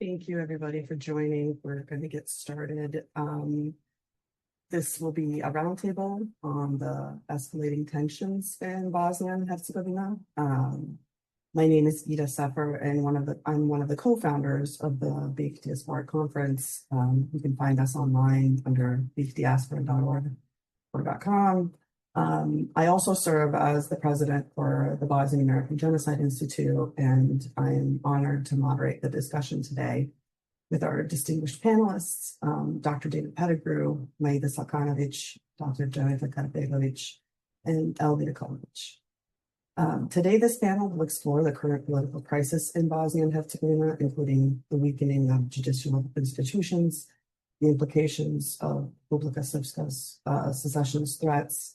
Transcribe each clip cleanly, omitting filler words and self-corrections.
Thank you, everybody, for joining. We're going to get started. This will be a roundtable on the escalating tensions in Bosnia and Herzegovina. My name is Ida Sefer, and I'm one of the co-founders of the BiH Diasporic Conference. You can find us online under BiHDiaspora.org or .com. I also serve as the president for the Bosnian American Genocide Institute, and I am honored to moderate the discussion today with our distinguished panelists, Dr. David Pettigrew, Maida Salkanović, Dr. Dženeta Karabegović, and Elvir. Today, this panel will explore the current political crisis in Bosnia and Herzegovina, including the weakening of judicial institutions, the implications of Republika Srpska's secessionist threats,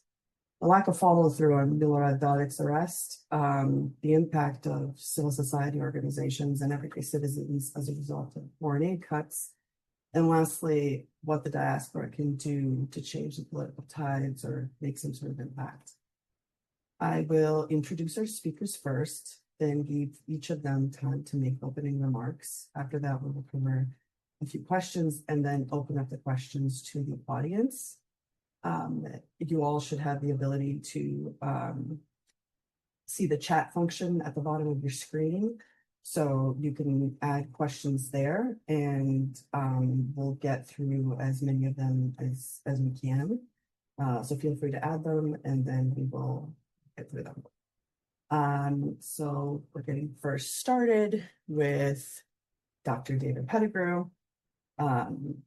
the lack of follow-through on Milorad Dodik's arrest, the impact of civil society organizations and everyday citizens as a result of foreign aid cuts, and lastly, what the diaspora can do to change the political tides or make some sort of impact. I will introduce our speakers first, then give each of them time to make opening remarks. After that, we will cover a few questions and then open up the questions to the audience. You all should have the ability to see the chat function at the bottom of your screen. So you can add questions there, and we'll get through as many of them as we can. So feel free to add them, and then we will get through them. So we're getting first started with Dr. David Pettigrew.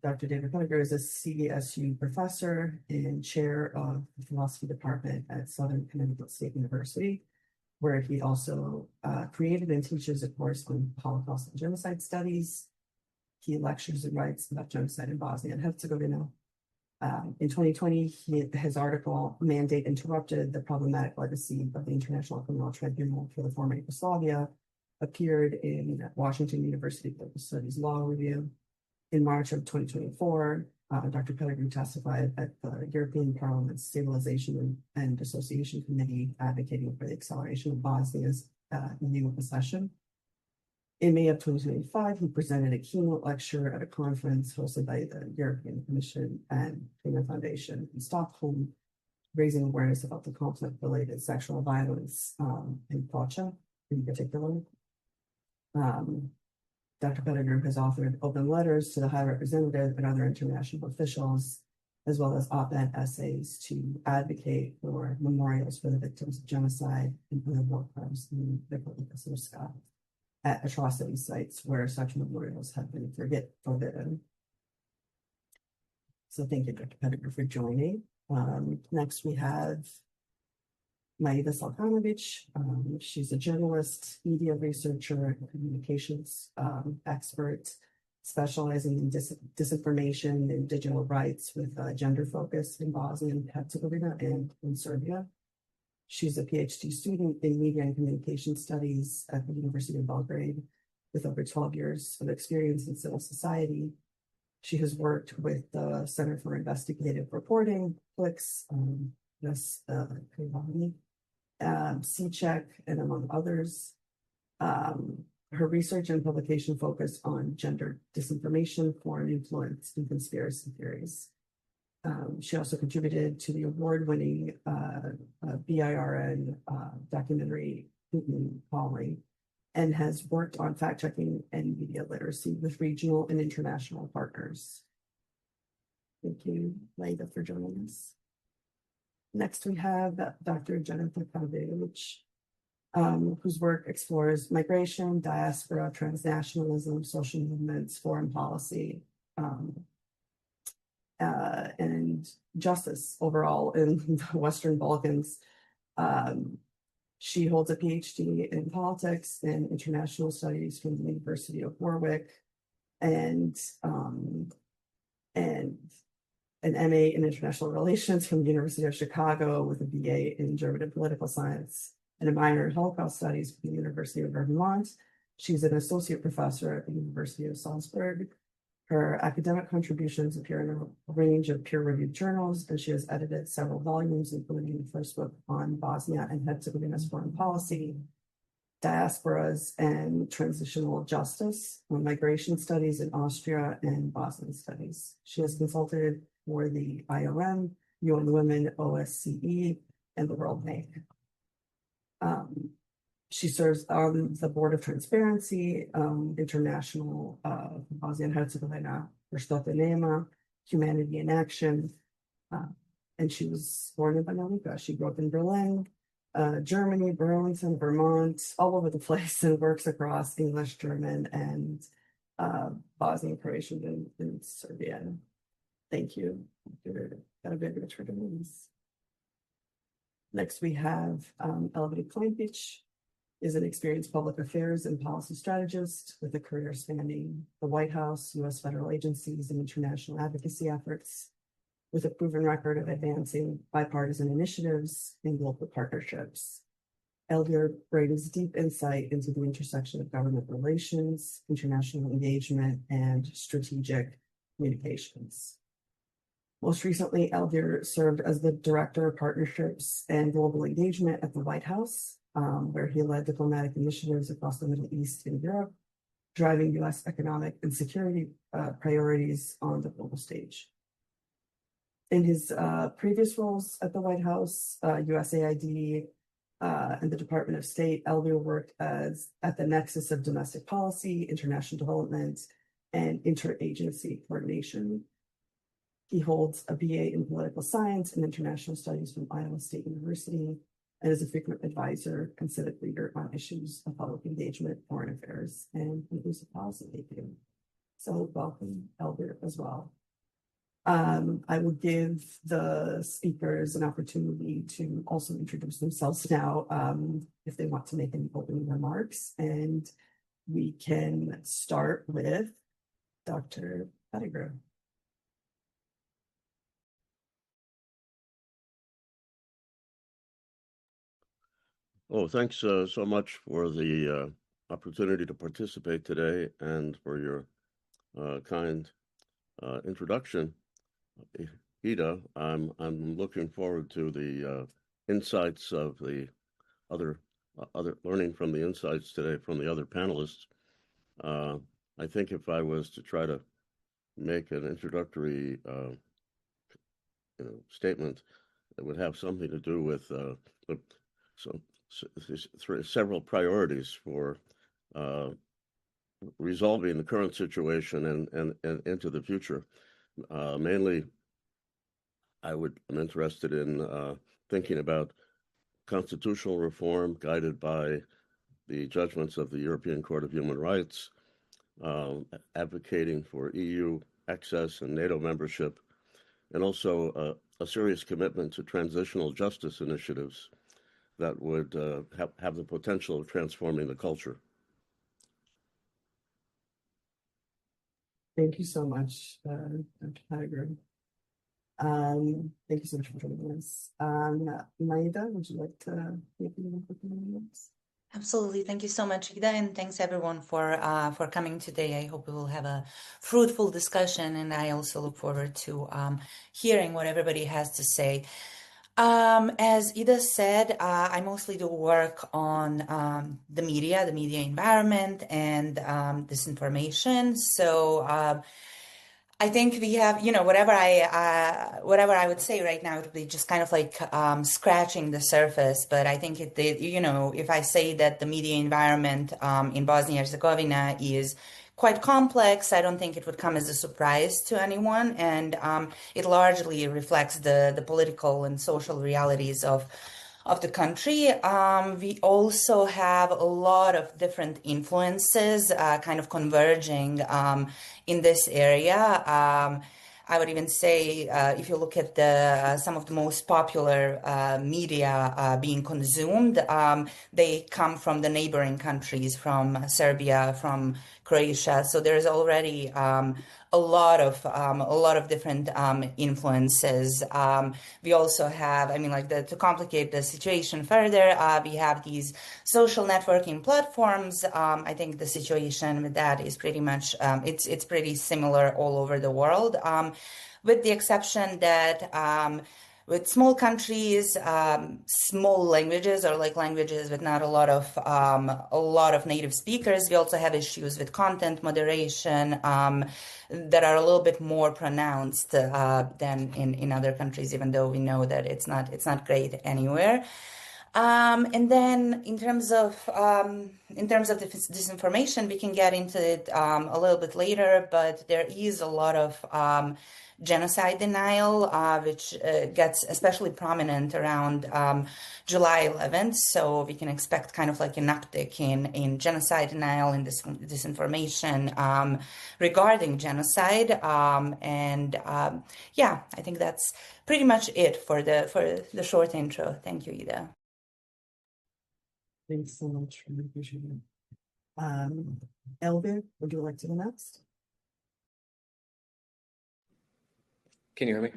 Dr. David Pettigrew is a CSU professor and chair of the philosophy department at Southern Connecticut State University, where he also created and teaches a course on Holocaust and genocide studies. He lectures and writes about genocide in Bosnia and Herzegovina. In 2020, his article, Mandate Interrupted, the Problematic Legacy of the International Criminal Tribunal for the Former Yugoslavia, appeared in Washington University Political Studies Law Review. In March of 2024, Dr. Pettigrew testified at the European Parliament's Stabilization and Association Committee advocating for the acceleration of Bosnia's EU accession. In May of 2025, he presented a keynote lecture at a conference hosted by the European Commission and Kvinna Foundation in Stockholm, raising awareness about the conflict-related sexual violence in Foča in particular. Dr. Pettigrew has authored open letters to the High Representative and other international officials, as well as op-ed essays to advocate for memorials for the victims of genocide and other war crimes in Republika Srpska at atrocity sites where such memorials have been forbidden. So thank you, Dr. Pettigrew, for joining. Next, we have Maida Salkanović. She's a journalist, media researcher, and communications expert, specializing in disinformation and digital rights with gender focus in Bosnia and Herzegovina and in Serbia. She's a PhD student in media and communication studies at the University of Belgrade with over 12 years of experience in civil society. She has worked with the Center for Investigative Reporting, CLICS, CCheck, and among others. Her research and publication focus on gender disinformation, foreign influence, and conspiracy theories. She also contributed to the award-winning BIRN documentary, Putin Calling, and has worked on fact-checking and media literacy with regional and international partners. Thank you, Maida, for joining us. Next, we have Dr. Dženeta Karabegović, whose work explores migration, diaspora, transnationalism, social movements, foreign policy, and justice overall in the Western Balkans. She holds a PhD in politics and international studies from the University of Warwick, and an MA in International Relations from the University of Chicago with a BA in German and Political Science and a minor in Holocaust Studies from the University of Vermont. She's an associate professor at the University of Salzburg. Her academic contributions appear in a range of peer-reviewed journals, and she has edited several volumes, including the first book on Bosnia and Herzegovina's foreign policy, Diasporas and Transitional Justice on Migration Studies in Austria and Bosnian Studies. She has consulted for the IOM, UN Women, OSCE, and the World Bank. She serves on the Board of Transparency International, Bosnia and Herzegovina, Nema, Humanity in Action, and she was born in Banja Luka. She grew up in Berlin, Germany, Burlington, Vermont, all over the place, and works across English, German, and Bosnian, Croatian, and Serbian. Thank you. Karabegović for doing this. Next, we have Elvir Klempić, is an experienced public affairs and policy strategist with a career spanning the White House, U.S. federal agencies, and international advocacy efforts, with a proven record of advancing bipartisan initiatives and global partnerships. Elvir brings deep insight into the intersection of government relations, international engagement, and strategic communications. Most recently, Elvir served as the Director of Partnerships and Global Engagement at the White House, where he led diplomatic initiatives across the Middle East and Europe, driving U.S. economic and security priorities on the global stage. In his previous roles at the White House, USAID, and the Department of State, Elvir worked at the nexus of domestic policy, international development, and interagency coordination. He holds a BA in political science and international studies from Iowa State University, and is a frequent advisor and civic leader on issues of public engagement, foreign affairs, and inclusive policy making. So welcome, Elvir, as well. I will give the speakers an opportunity to also introduce themselves now, if they want to make any opening remarks. And we can start with Dr. Pettigrew. Oh, thanks so much for the opportunity to participate today and for your kind introduction. Ida, I'm looking forward to the insights of the other learning from the insights today from the other panelists. I think if I was to try to make an introductory statement, it would have something to do with several priorities for resolving the current situation and into the future. Mainly, I'm interested in thinking about constitutional reform guided by the judgments of the European Court of Human Rights, advocating for EU access and NATO membership, and also a serious commitment to transitional justice initiatives that would have the potential of transforming the culture. Thank you so much, Dr. Pettigrew. Thank you so much for joining us. Maida, would you like to make any quick remarks? Absolutely. Thank you so much, Ida, and thanks everyone for coming today. I hope we will have a fruitful discussion, and I also look forward to hearing what everybody has to say. As Ida said, I mostly do work on the media environment, and disinformation. So I think we have, whatever I would say right now, it would be just kind of like scratching the surface. But I think if I say that the media environment in Bosnia and Herzegovina is quite complex, I don't think it would come as a surprise to anyone, and it largely reflects the political and social realities of the country. We also have a lot of different influences kind of converging in this area. I would even say, if you look at some of the most popular media being consumed, they come from the neighboring countries, from Serbia, from Croatia. So there's already a lot of different influences. We also have, to complicate the situation further, we have these social networking platforms. I think the situation with that is pretty much, it's pretty similar all over the world, with the exception that with small countries, small languages, or like languages with not a lot of native speakers, we also have issues with content moderation that are a little bit more pronounced than in other countries, even though we know that it's not great anywhere. And then in terms of disinformation, we can get into it a little bit later, but there is a lot of genocide denial, which gets especially prominent around July 11th. So we can expect kind of like an uptick in genocide denial and disinformation regarding genocide. Yeah, I think that's pretty much it for the short intro. Thank you, Ida. Thanks so much. Really appreciate it. Elvir, would you like to go next? Can you hear me?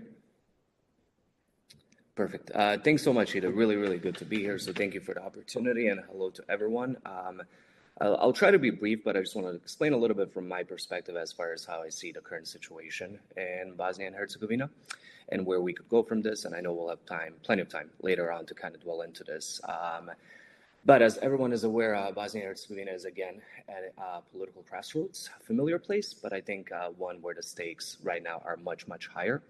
Perfect. Thanks so much, Ida. Really, really good to be here. So thank you for the opportunity, and hello to everyone. I'll try to be brief, but I just want to explain a little bit from my perspective as far as how I see the current situation in Bosnia and Herzegovina and where we could go from this. And I know we'll have plenty of time later on to kind of dwell into this. But as everyone is aware, Bosnia and Herzegovina is again at a political crossroads, a familiar place, but I think one where the stakes right now are much, much higher.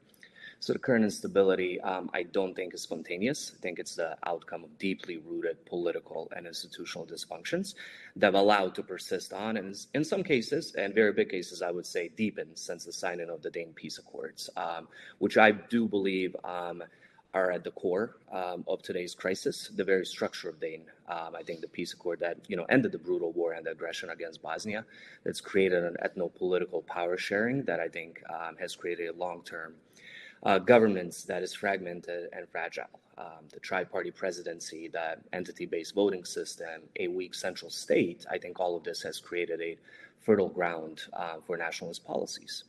So the current instability, I don't think is spontaneous. I think it's the outcome of deeply rooted political and institutional dysfunctions that have allowed to persist on, and in some cases, and very big cases, I would say, deepened since the signing of the Dayton Peace Accords, which I do believe are at the core of today's crisis, the very structure of Dayton. I think the peace accord that ended the brutal war and the aggression against Bosnia, that's created an ethno-political power sharing that I think has created a long-term governance that is fragmented and fragile. The tri-party presidency, the entity-based voting system, a weak central state, I think all of this has created a fertile ground for nationalist policies.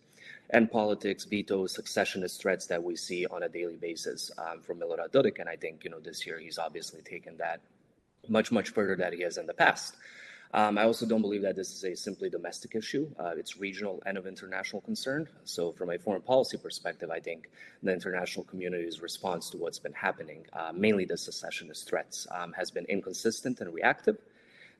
And politics, vetoes, secessionist threats that we see on a daily basis from Milorad Dodik. And I think, this year he's obviously taken that much, much further than he has in the past. I also don't believe that this is a simply domestic issue. It's regional and of international concern. So from a foreign policy perspective, I think the international community's response to what's been happening, mainly the secessionist threats, has been inconsistent and reactive.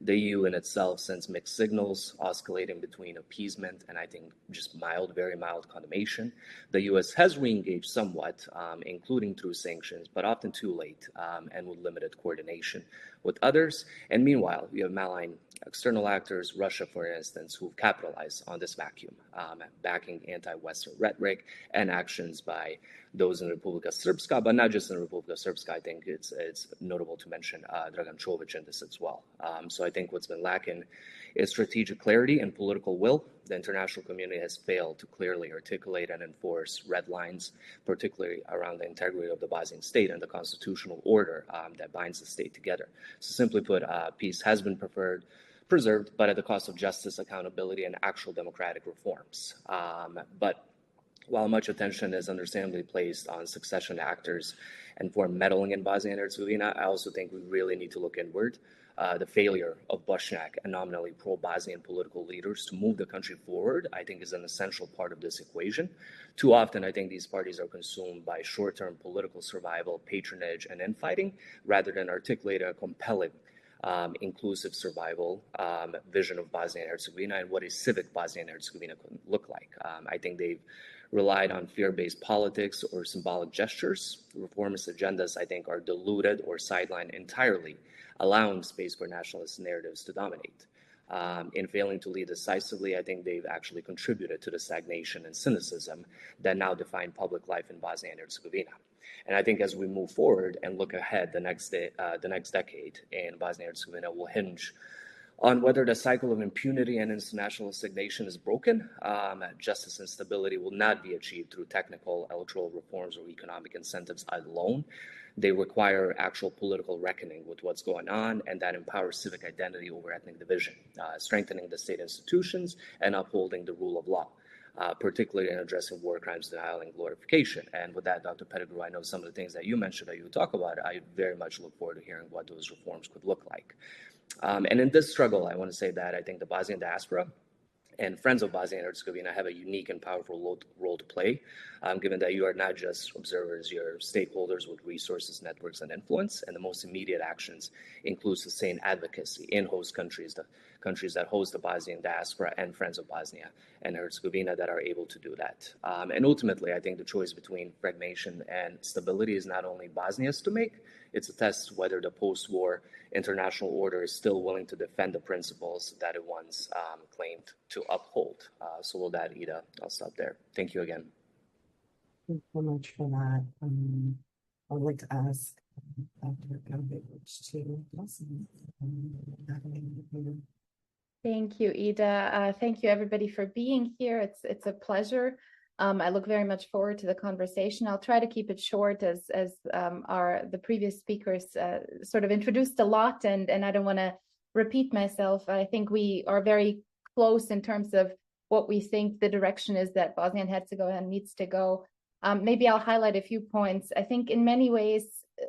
The EU in itself sends mixed signals, oscillating between appeasement and I think just very mild condemnation. The US has re-engaged somewhat, including through sanctions, but often too late and with limited coordination with others. And meanwhile, you have malign external actors, Russia, for instance, who've capitalized on this vacuum, backing anti-Western rhetoric and actions by those in Republika Srpska, but not just in Republika Srpska. I think it's notable to mention Dragan Čović in this as well. So I think what's been lacking is strategic clarity and political will. The international community has failed to clearly articulate and enforce red lines, particularly around the integrity of the Bosnian state and the constitutional order that binds the state together. So simply put, peace has been preserved, but at the cost of justice, accountability, and actual democratic reforms. But while much attention is understandably placed on succession actors and foreign meddling in Bosnia and Herzegovina, I also think we really need to look inward. The failure of Bošnjak and nominally pro-Bosnian political leaders to move the country forward, I think, is an essential part of this equation. Too often, I think these parties are consumed by short-term political survival, patronage, and infighting, rather than articulating a compelling inclusive survival vision of Bosnia and Herzegovina and what a civic Bosnia and Herzegovina could look like. I think they've relied on fear-based politics or symbolic gestures. Reformist agendas, I think, are diluted or sidelined entirely, allowing space for nationalist narratives to dominate. In failing to lead decisively, I think they've actually contributed to the stagnation and cynicism that now define public life in Bosnia and Herzegovina. And I think as we move forward and look ahead, the next decade in Bosnia and Herzegovina will hinge on whether the cycle of impunity and international stagnation is broken. Justice and stability will not be achieved through technical electoral reforms or economic incentives alone. They require actual political reckoning with what's going on, and that empowers civic identity over ethnic division, strengthening the state institutions and upholding the rule of law, particularly in addressing war crimes, denial, and glorification. And with that, Dr. Pettigrew, I know some of the things that you mentioned that you talk about. I very much look forward to hearing what those reforms could look like. And in this struggle, I want to say that I think the Bosnian diaspora and Friends of Bosnia and Herzegovina have a unique and powerful role to play, given that you are not just observers, you're stakeholders with resources, networks, and influence. And the most immediate actions include sustained advocacy in host countries, the countries that host the Bosnian diaspora and Friends of Bosnia and Herzegovina that are able to do that. And ultimately, I think the choice between fragmentation and stability is not only Bosnia's to make, it's a test whether the post-war international order is still willing to defend the principles that it once claimed to uphold. So with that, Ida, I'll stop there. Thank you again. Thank you so much for that. I would like to ask Dr. Karabegović to listen. Thank you, Ida. Thank you, everybody, for being here. It's a pleasure. I look very much forward to the conversation. I'll try to keep it short as the previous speakers sort of introduced a lot, and I don't want to repeat myself. I think we are very close in terms of what we think the direction is that Bosnia and Herzegovina needs to go. Maybe I'll highlight a few points. I think in many ways,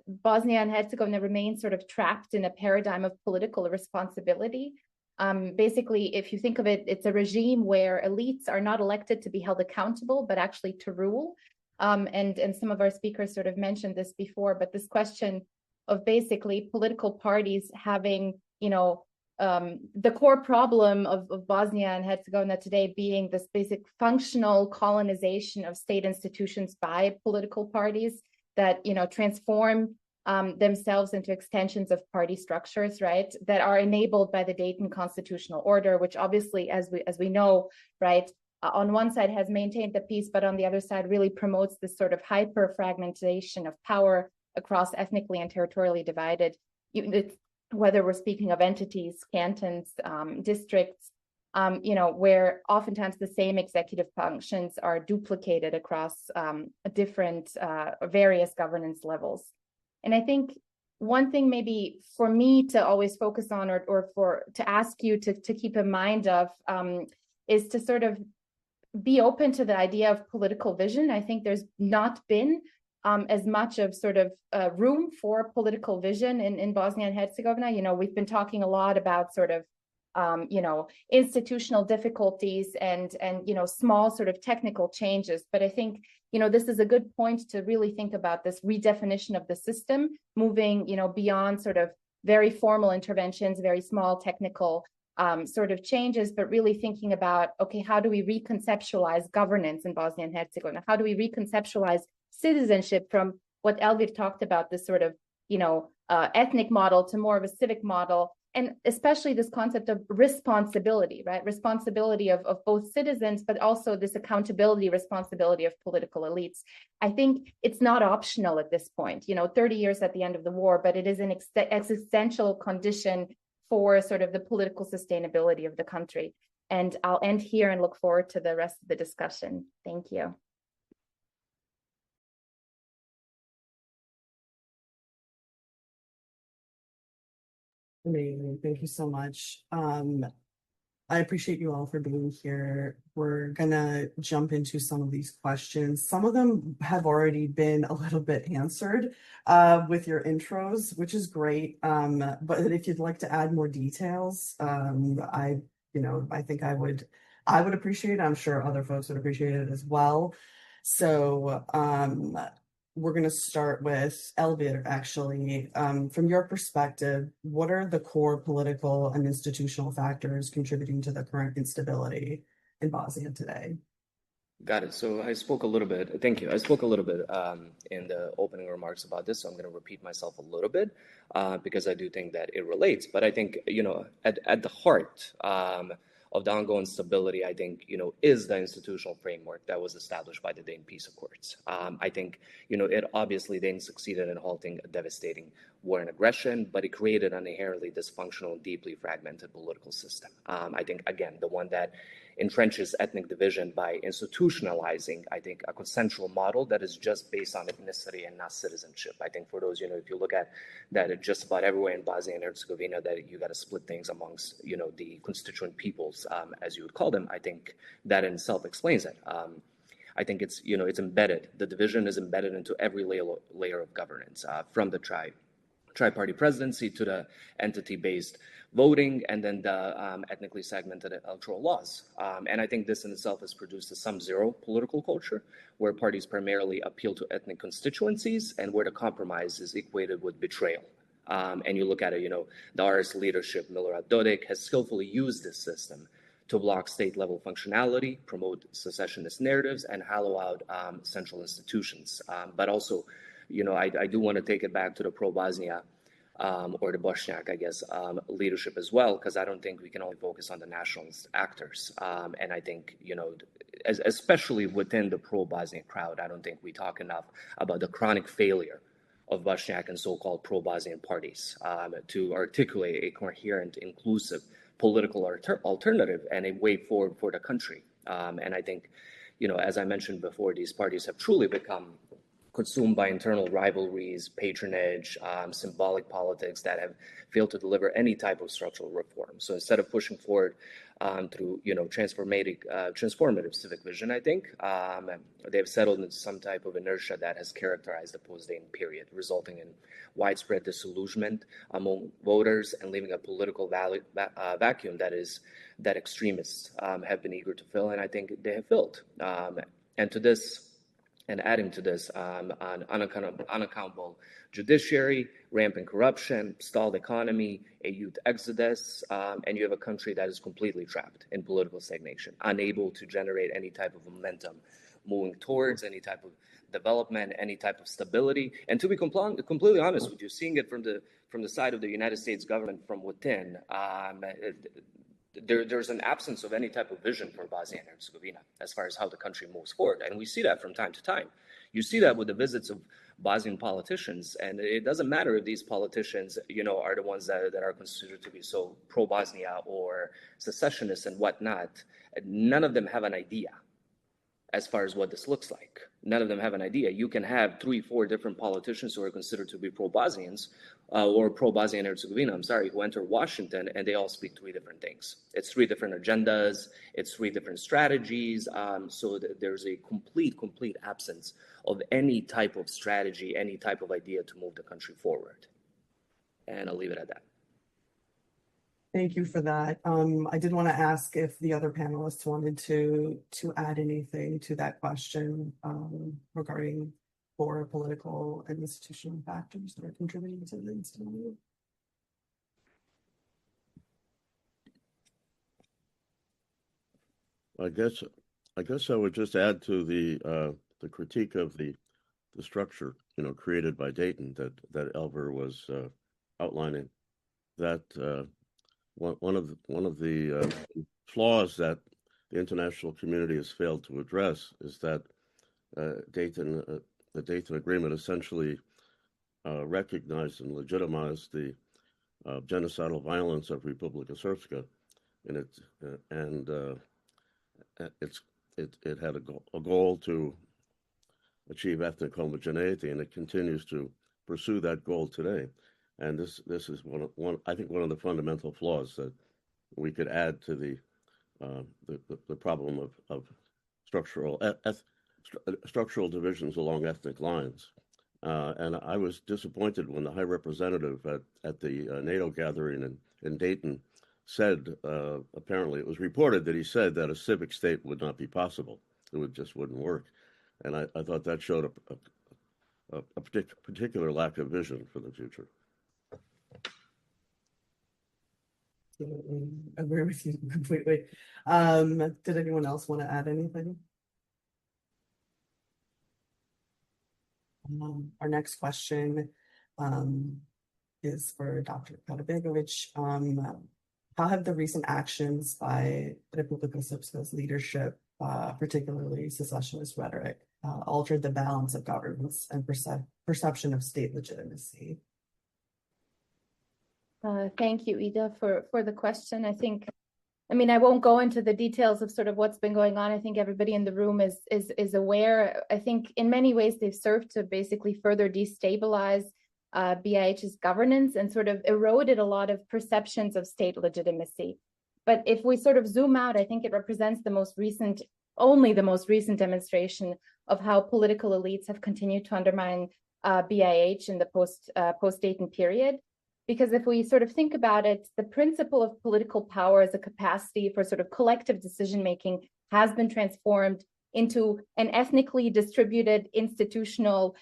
Bosnia and Herzegovina remains sort of trapped in a paradigm of political irresponsibility. Basically, if you think of it, it's a regime where elites are not elected to be held accountable, but actually to rule. And some of our speakers sort of mentioned this before, but this question of basically political parties having, the core problem of Bosnia and Herzegovina today being this basic functional colonization of state institutions by political parties that, transform themselves into extensions of party structures, right, that are enabled by the Dayton Constitutional Order, which obviously, as we know, right, on one side has maintained the peace, but on the other side really promotes this sort of hyper fragmentation of power across ethnically and territorially divided, whether we're speaking of entities, cantons, districts, where oftentimes the same executive functions are duplicated across different various governance levels. And I think one thing maybe for me to always focus on or to ask you to keep in mind of is to sort of be open to the idea of political vision. I think there's not been as much of sort of room for political vision in Bosnia and Herzegovina. We've been talking a lot about sort of institutional difficulties and small sort of technical changes. But I think, this is a good point to really think about this redefinition of the system, moving, beyond sort of very formal interventions, very small technical sort of changes, but really thinking about, okay, how do we reconceptualize governance in Bosnia and Herzegovina? How do we reconceptualize citizenship from what Elvir talked about, this sort of, ethnic model to more of a civic model? And especially this concept of responsibility, right? Responsibility of both citizens, but also this accountability responsibility of political elites. I think it's not optional at this point, 30 years at the end of the war, but it is an existential condition for sort of the political sustainability of the country. And I'll end here and look forward to the rest of the discussion. Thank you. Amazing. Thank you so much. I appreciate you all for being here. We're gonna jump into some of these questions. Some of them have already been a little bit answered with your intros, which is great. But if you'd like to add more details, I think I would appreciate it. I'm sure other folks would appreciate it as well. So we're going to start with Elvir, actually. From your perspective, what are the core political and institutional factors contributing to the current instability in Bosnia today? Got it. So I spoke a little bit, thank you. I spoke a little bit in the opening remarks about this, so I'm going to repeat myself a little bit because I do think that it relates. But I think, at the heart of the ongoing stability, I think, is the institutional framework that was established by the Dayton Peace Accords. I think, it obviously then succeeded in halting a devastating war and aggression, but it created an inherently dysfunctional, deeply fragmented political system. I think, again, the one that entrenches ethnic division by institutionalizing, I think, a consensual model that is just based on ethnicity and not citizenship. I think for those, if you look at that, just about everywhere in Bosnia and Herzegovina, that you got to split things amongst, the constituent peoples, as you would call them. I think that in itself explains it. I think it's, it's embedded. The division is embedded into every layer of governance, from the tri-party presidency to the entity-based voting, and then the ethnically segmented electoral laws. And I think this in itself has produced a sum-zero political culture, where parties primarily appeal to ethnic constituencies and where the compromise is equated with betrayal. And you look at it, the RS leadership, Milorad Dodik, has skillfully used this system to block state-level functionality, promote secessionist narratives, and hollow out central institutions. But also, I do want to take it back to the pro-Bosnia or the Bošnjak, I guess, leadership as well, because I don't think we can only focus on the nationalist actors. And I think, especially within the pro-Bosnia crowd, I don't think we talk enough about the chronic failure of Bošnjak and so-called pro-Bosnian parties to articulate a coherent, inclusive political alternative and a way forward for the country. And I think, as I mentioned before, these parties have truly become consumed by internal rivalries, patronage, symbolic politics that have failed to deliver any type of structural reform. So instead of pushing forward through, transformative civic vision, I think they've settled into some type of inertia that has characterized the post-Dayton period, resulting in widespread disillusionment among voters and leaving a political vacuum that extremists have been eager to fill, and I think they have filled. And adding to this, an unaccountable judiciary, rampant corruption, stalled economy, a youth exodus, and you have a country that is completely trapped in political stagnation, unable to generate any type of momentum, moving towards any type of development, any type of stability. And to be completely honest with you, seeing it from the side of the United States government from within, there's an absence of any type of vision for Bosnia and Herzegovina as far as how the country moves forward. And we see that from time to time. You see that with the visits of Bosnian politicians. And it doesn't matter if these politicians, are the ones that are considered to be so pro-Bosnia or secessionists and whatnot. None of them have an idea as far as what this looks like. None of them have an idea. You can have 3-4 different politicians who are considered to be pro-Bosnians or pro-Bosnia and Herzegovina, who enter Washington, and they all speak 3 different things. It's 3 different agendas. It's 3 different strategies. So there's a complete absence of any type of strategy, any type of idea to move the country forward. And I'll leave it at that. Thank you for that. I did want to ask if the other panelists wanted to add anything to that question regarding core political and institutional factors that are contributing to the instability. I guess I would just add to the critique of the structure, created by Dayton that Elvir was outlining. That one of the flaws that the international community has failed to address is that the Dayton Agreement essentially recognized and legitimized the genocidal violence of Republika Srpska, and it had a goal to achieve ethnic homogeneity, and it continues to pursue that goal today. And this is one I think one of the fundamental flaws that we could add to the problem of structural divisions along ethnic lines. And I was disappointed when the High Representative at the NATO gathering in Dayton said, apparently it was reported that he said that a civic state would not be possible. It just wouldn't work. And I thought that showed a particular lack of vision for the future. I agree with you completely. Did anyone else want to add anything? Our next question is for Dr. Karabegović. How have the recent actions by Republika Srpska's leadership, particularly secessionist rhetoric, altered the balance of governance and perception of state legitimacy? Thank you, Ida, for the question. I won't go into the details of sort of what's been going on. I think everybody in the room is aware. I think in many ways they've served to basically further destabilize BiH's governance and sort of eroded a lot of perceptions of state legitimacy. But if we sort of zoom out, I think it represents only the most recent demonstration of how political elites have continued to undermine BiH in the post-Dayton period. Because if we sort of think about it, the principle of political power as a capacity for sort of collective decision-making has been transformed into an ethnically distributed institutional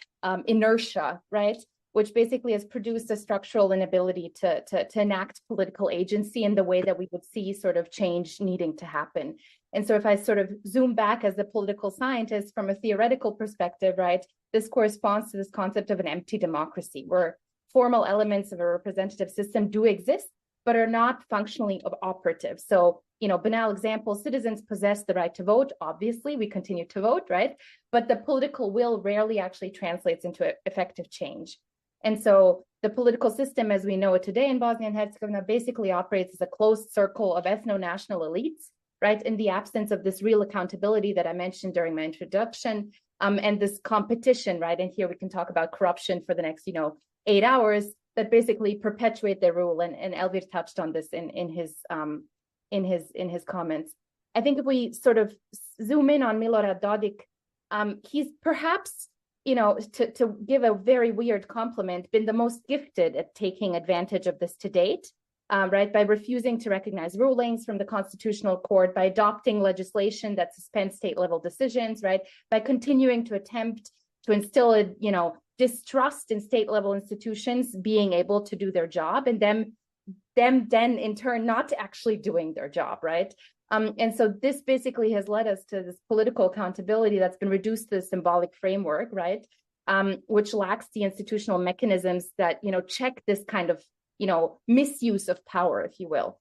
inertia, right? Which basically has produced a structural inability to enact political agency in the way that we would see sort of change needing to happen. And so if I sort of zoom back as a political scientist from a theoretical perspective, right, this corresponds to this concept of an empty democracy, where formal elements of a representative system do exist, but are not functionally operative. So, you know, banal example, citizens possess the right to vote. Obviously, we continue to vote, right? But the political will rarely actually translates into effective change. And so the political system as we know it today in Bosnia and Herzegovina basically operates as a closed circle of ethno-national elites, right? In the absence of this real accountability that I mentioned during my introduction, and this competition, right? And here we can talk about corruption for the next, 8 hours that basically perpetuate their rule. And Elvir touched on this in his comments. I think if we sort of zoom in on Milorad Dodik, he's perhaps, to give a very weird compliment, been the most gifted at taking advantage of this to date, right? By refusing to recognize rulings from the Constitutional Court, by adopting legislation that suspends state-level decisions, right? By continuing to attempt to instill a, distrust in state-level institutions being able to do their job, and them then in turn not actually doing their job, right? And so this basically has led us to this political accountability that's been reduced to the symbolic framework, right? Which lacks the institutional mechanisms that, check this kind of, misuse of power, if you will.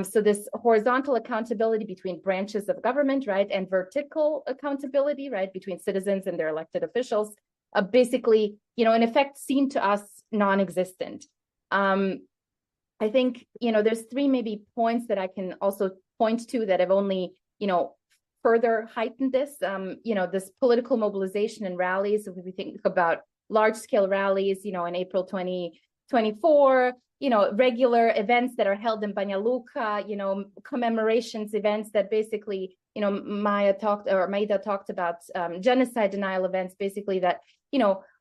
So this horizontal accountability between branches of government, right? And vertical accountability, right? Between citizens and their elected officials, basically, in effect, seem to us non-existent. I think, there's 3 maybe points that I can also point to that have only, further heightened this. This political mobilization and rallies. If we think about large-scale rallies, in April 2024, regular events that are held in Banja Luka, commemorations events that basically, Maida talked about genocide denial events, basically that,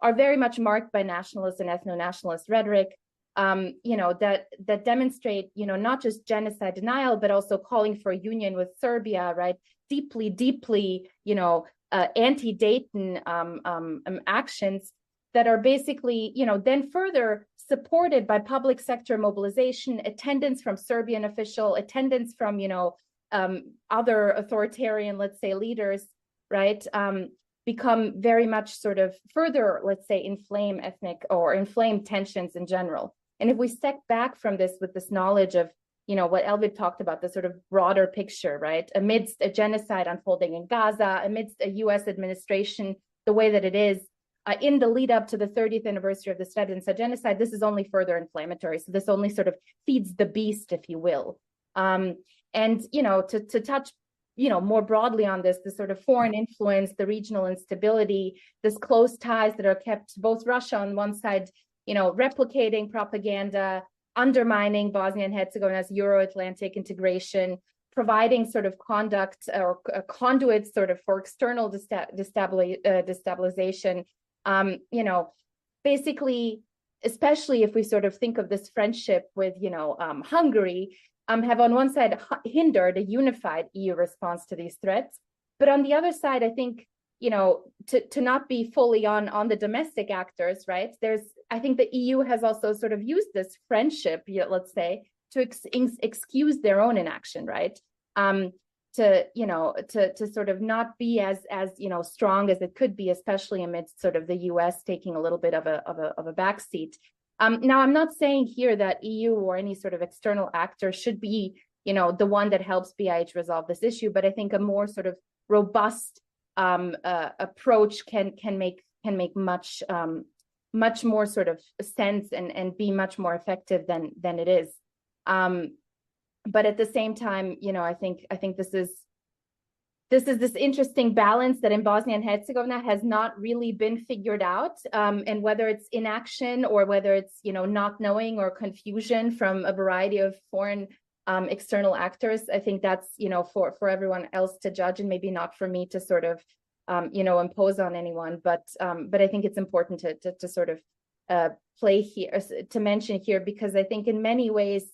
are very much marked by nationalist and ethno-nationalist rhetoric, that demonstrate, not just genocide denial, but also calling for a union with Serbia, right? Deeply, anti-Dayton actions that are basically, then further supported by public sector mobilization, attendance from Serbian official, attendance from, other authoritarian, let's say, leaders, right? Become very much sort of further, let's say, inflame tensions in general. And if we step back from this with this knowledge of, what Elvir talked about, the sort of broader picture, right? Amidst a genocide unfolding in Gaza, amidst a US administration, the way that it is, in the lead up to the 30th anniversary of the Srebrenica genocide, this is only further inflammatory. So this only sort of feeds the beast, if you will. And, to touch, more broadly on this, the sort of foreign influence, the regional instability, this close ties that are kept, both Russia on one side, replicating propaganda, undermining Bosnia and Herzegovina's Euro-Atlantic integration, providing sort of conduct or conduits sort of for external destabilization, basically, especially if we sort of think of this friendship with, Hungary, have on one side hindered a unified EU response to these threats. But on the other side, I think, to not be fully on the domestic actors, right? I think the EU has also sort of used this friendship, let's say, to excuse their own inaction, right? To sort of not be as strong as it could be, especially amidst sort of the US taking a little bit of a backseat. Now, I'm not saying here that EU or any sort of external actor should be, the one that helps BiH resolve this issue, but I think a more sort of robust approach can make much more sort of sense and be much more effective than it is. But at the same time, I think this is this interesting balance that in Bosnia and Herzegovina has not really been figured out, and whether it's inaction or whether it's not knowing or confusion from a variety of foreign external actors, I think that's for everyone else to judge, and maybe not for me to sort of impose on anyone. But I think it's important to sort of play here, to mention here, because I think in many ways,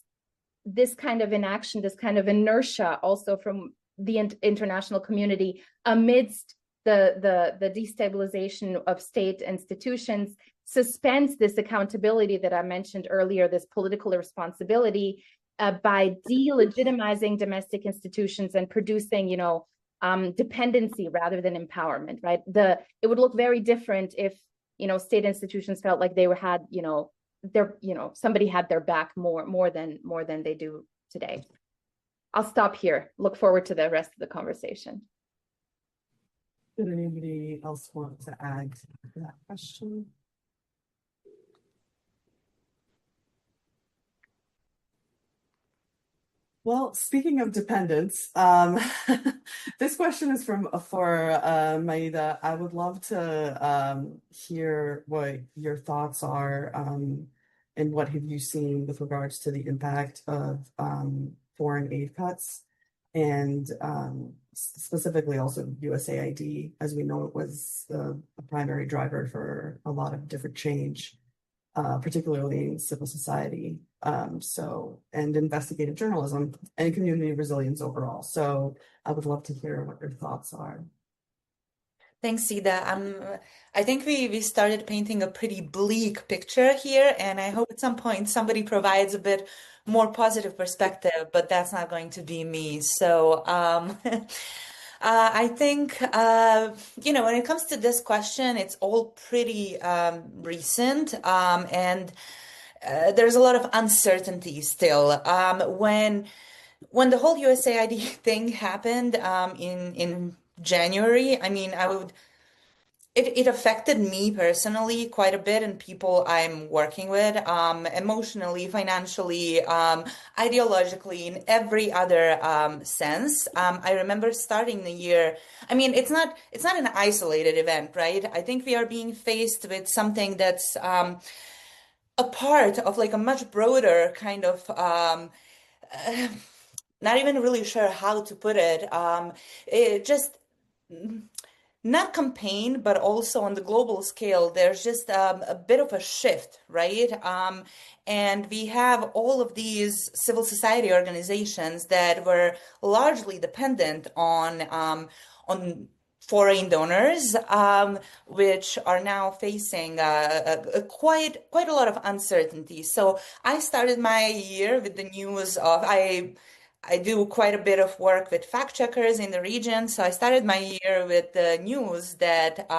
this kind of inaction, this kind of inertia also from the international community amidst the destabilization of state institutions suspends this accountability that I mentioned earlier, this political responsibility, by delegitimizing domestic institutions and producing, dependency rather than empowerment, right? It would look very different if, state institutions felt like they had, somebody had their back more than they do today. I'll stop here. Look forward to the rest of the conversation. Did anybody else want to add to that question? Well, speaking of dependence, this question is for Maida. I would love to hear what your thoughts are and what have you seen with regards to the impact of foreign aid cuts, and specifically also USAID, as we know it was a primary driver for a lot of different change, particularly in civil society, and investigative journalism and community resilience overall. So I would love to hear what your thoughts are. Thanks, Ida. I think we started painting a pretty bleak picture here, and I hope at some point somebody provides a bit more positive perspective, but that's not going to be me. So I think, when it comes to this question, it's all pretty recent, and there's a lot of uncertainty still. When the whole USAID thing happened in January, I mean, it affected me personally quite a bit, and people I'm working with, emotionally, financially, ideologically, in every other sense. I remember starting the year. I mean, it's not an isolated event, right? I think we are being faced with something that's a part of like a much broader kind of not even really sure how to put it. It just not campaign, but also on the global scale, there's just a bit of a shift, right? And we have all of these civil society organizations that were largely dependent on foreign donors, which are now facing quite a lot of uncertainty. So I started my year with the news of I do quite a bit of work with fact checkers in the region. So I started my year with the news that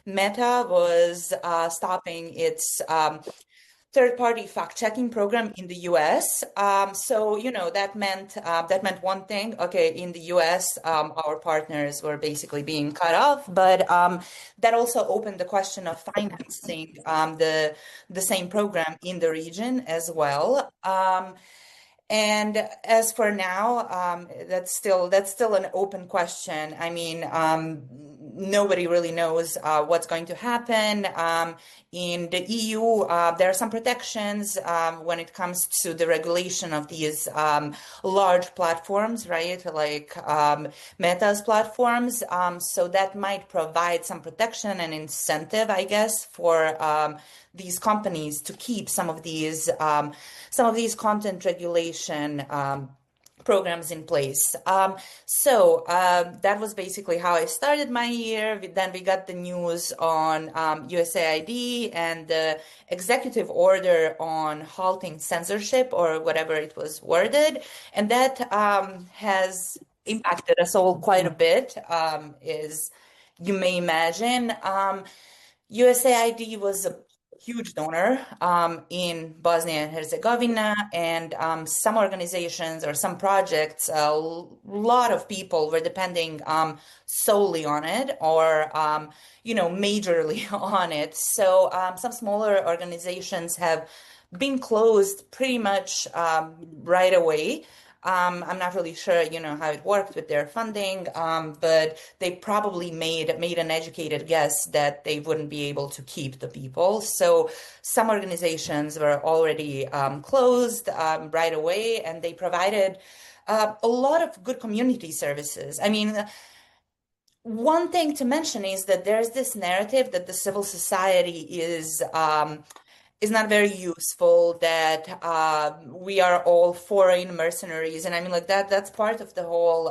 Meta was stopping its third-party fact-checking program in the US. So, that meant one thing. Okay, in the US, our partners were basically being cut off, but that also opened the question of financing the same program in the region as well. And as for now, that's still an open question. I mean, nobody really knows what's going to happen. In the EU, there are some protections when it comes to the regulation of these large platforms, right? Like Meta's platforms. So that might provide some protection and incentive, I guess, for these companies to keep some of these content regulation programs in place. So that was basically how I started my year. Then we got the news on USAID and the executive order on halting censorship, or whatever it was worded. And that has impacted us all quite a bit, as you may imagine. USAID was a huge donor in Bosnia and Herzegovina, and some organizations or some projects, a lot of people were depending solely on it, or majorly on it. So some smaller organizations have been closed pretty much right away. I'm not really sure, how it worked with their funding, but they probably made an educated guess that they wouldn't be able to keep the people. So some organizations were already closed right away, and they provided a lot of good community services. I mean, one thing to mention is that there's this narrative that the civil society is not very useful, that we are all foreign mercenaries. And I mean, like that's part of the whole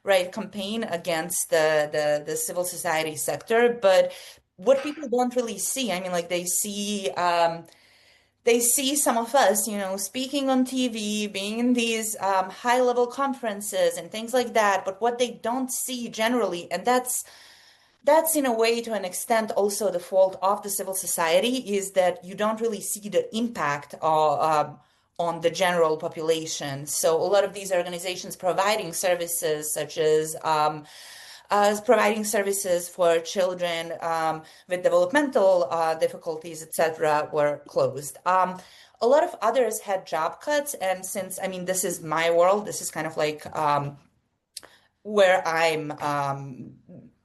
right campaign against the civil society sector. But what people don't really see, I mean, like they see some of us, you know, speaking on TV, being in these high-level conferences and things like that. But what they don't see generally, and that's in a way, to an extent, also the fault of the civil society, is that you don't really see the impact on the general population. So a lot of these organizations providing services, such as providing services for children with developmental difficulties, etc., were closed. A lot of others had job cuts, and since, I mean, this is my world, this is kind of like where I'm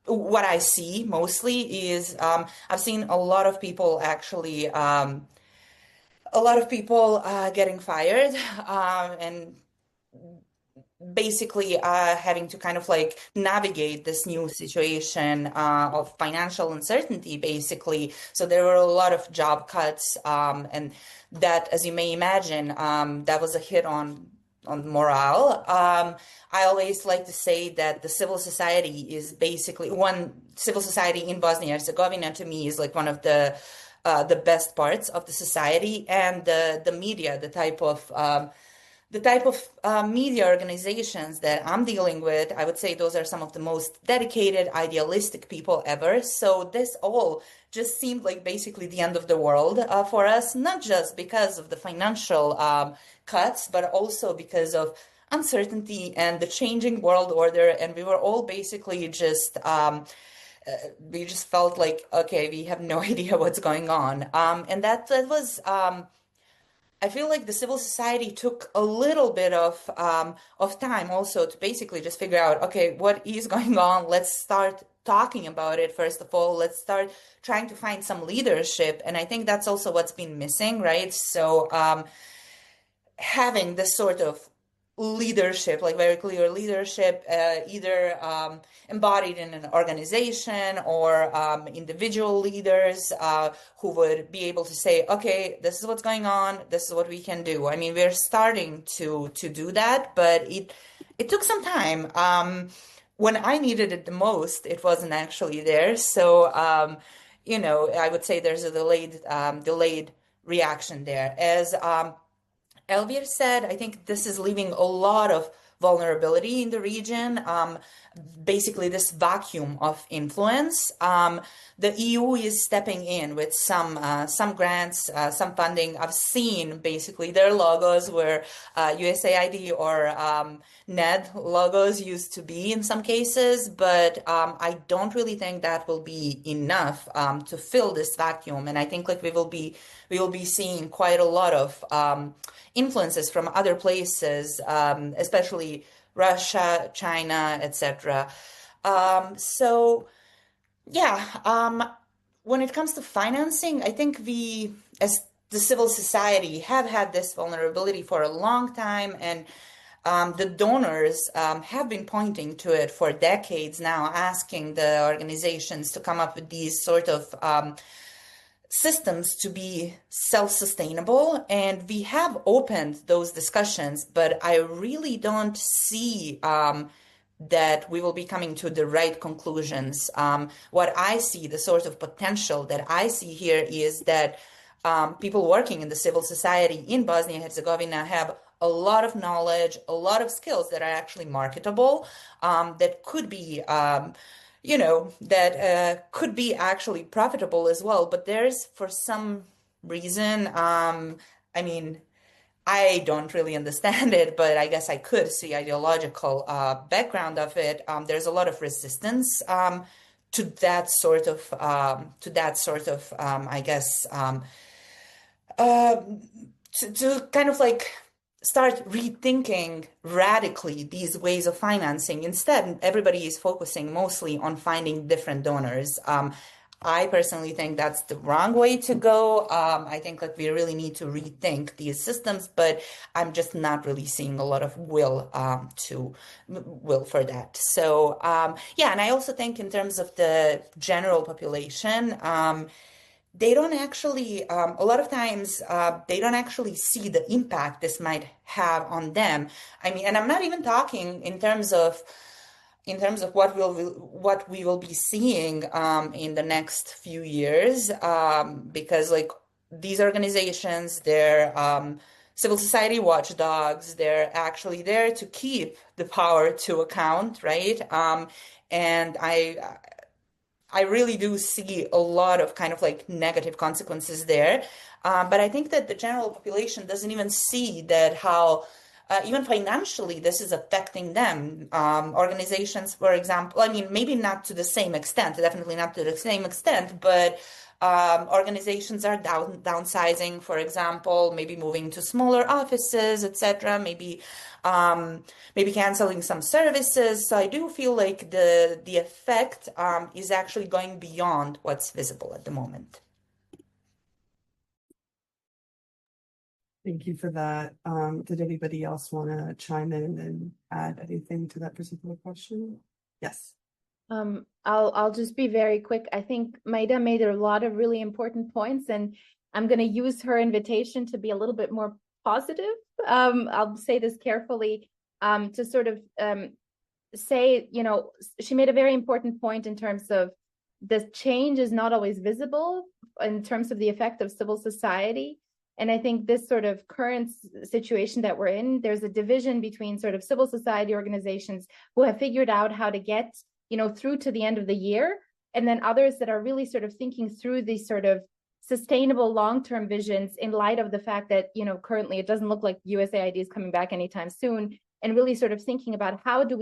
what I see mostly is I've seen a lot of people actually getting fired and basically having to kind of like navigate this new situation of financial uncertainty, basically. So there were a lot of job cuts, and that, as you may imagine, that was a hit on morale. I always like to say that the civil society is basically civil society in Bosnia and Herzegovina, to me, is like one of the best parts of the society, and the media, the type of media organizations that I'm dealing with, I would say those are some of the most dedicated, idealistic people ever. So this all just seemed like basically the end of the world for us, not just because of the financial cuts, but also because of uncertainty and the changing world order. And we were all basically just we just felt like, okay, we have no idea what's going on. And that was I feel like the civil society took a little bit of time also to basically just figure out, okay, what is going on? Let's start talking about it. First of all, let's start trying to find some leadership. And I think that's also what's been missing, right? So having this sort of leadership, like very clear leadership, either embodied in an organization or individual leaders who would be able to say, okay, this is what's going on, this is what we can do. I mean, we're starting to do that, but it took some time. When I needed it the most, it wasn't actually there. So, you know, I would say there's a delayed reaction there. As Elvir said, I think this is leaving a lot of vulnerability in the region, basically this vacuum of influence. The EU is stepping in with some grants, some funding. I've seen basically their logos where USAID or NED logos used to be in some cases, but I don't really think that will be enough to fill this vacuum. And I think like we will be seeing quite a lot of influences from other places, especially Russia, China, etc. So, yeah, when it comes to financing, I think we, as the civil society, have had this vulnerability for a long time, and the donors have been pointing to it for decades now, asking the organizations to come up with these sort of systems to be self-sustainable. And we have opened those discussions, but I really don't see that we will be coming to the right conclusions. What I see, the sort of potential that I see here is that people working in the civil society in Bosnia and Herzegovina have a lot of knowledge, a lot of skills that are actually marketable, that could be that could be actually profitable as well. But there's, for some reason, I mean, I don't really understand it, but I guess I could see ideological background of it. There's a lot of resistance to that sort of, I guess, to kind of like start rethinking radically these ways of financing. Instead, everybody is focusing mostly on finding different donors. I personally think that's the wrong way to go. I think like we really need to rethink these systems, but I'm just not really seeing a lot of will for that. So yeah, and I also think in terms of the general population, they don't actually, a lot of times, they don't actually see the impact this might have on them. I mean, and I'm not even talking in terms of what we will be seeing in the next few years, because like these organizations, they're civil society watchdogs. They're actually there to keep the power to account, right? And I really do see a lot of kind of like negative consequences there. But I think that the general population doesn't even see that how even financially this is affecting them. Organizations, for example, I mean, maybe not to the same extent, definitely not to the same extent, but organizations are downsizing, for example, maybe moving to smaller offices, etc. Maybe canceling some services. So I do feel like the effect is actually going beyond what's visible at the moment. Thank you for that. Did anybody else want to chime in and add anything to that particular question? Yes. I'll just be very quick. I think Maida made a lot of really important points, and I'm going to use her invitation to be a little bit more positive. I'll say this carefully, to sort of say, you know, she made a very important point in terms of the change is not always visible in terms of the effect of civil society. And I think this sort of current situation that we're in, there's a division between sort of civil society organizations who have figured out how to get, you know, through to the end of the year, and then others that are really sort of thinking through these sort of sustainable long-term visions in light of the fact that, you know, currently it doesn't look like USAID is coming back anytime soon, and really sort of thinking about how do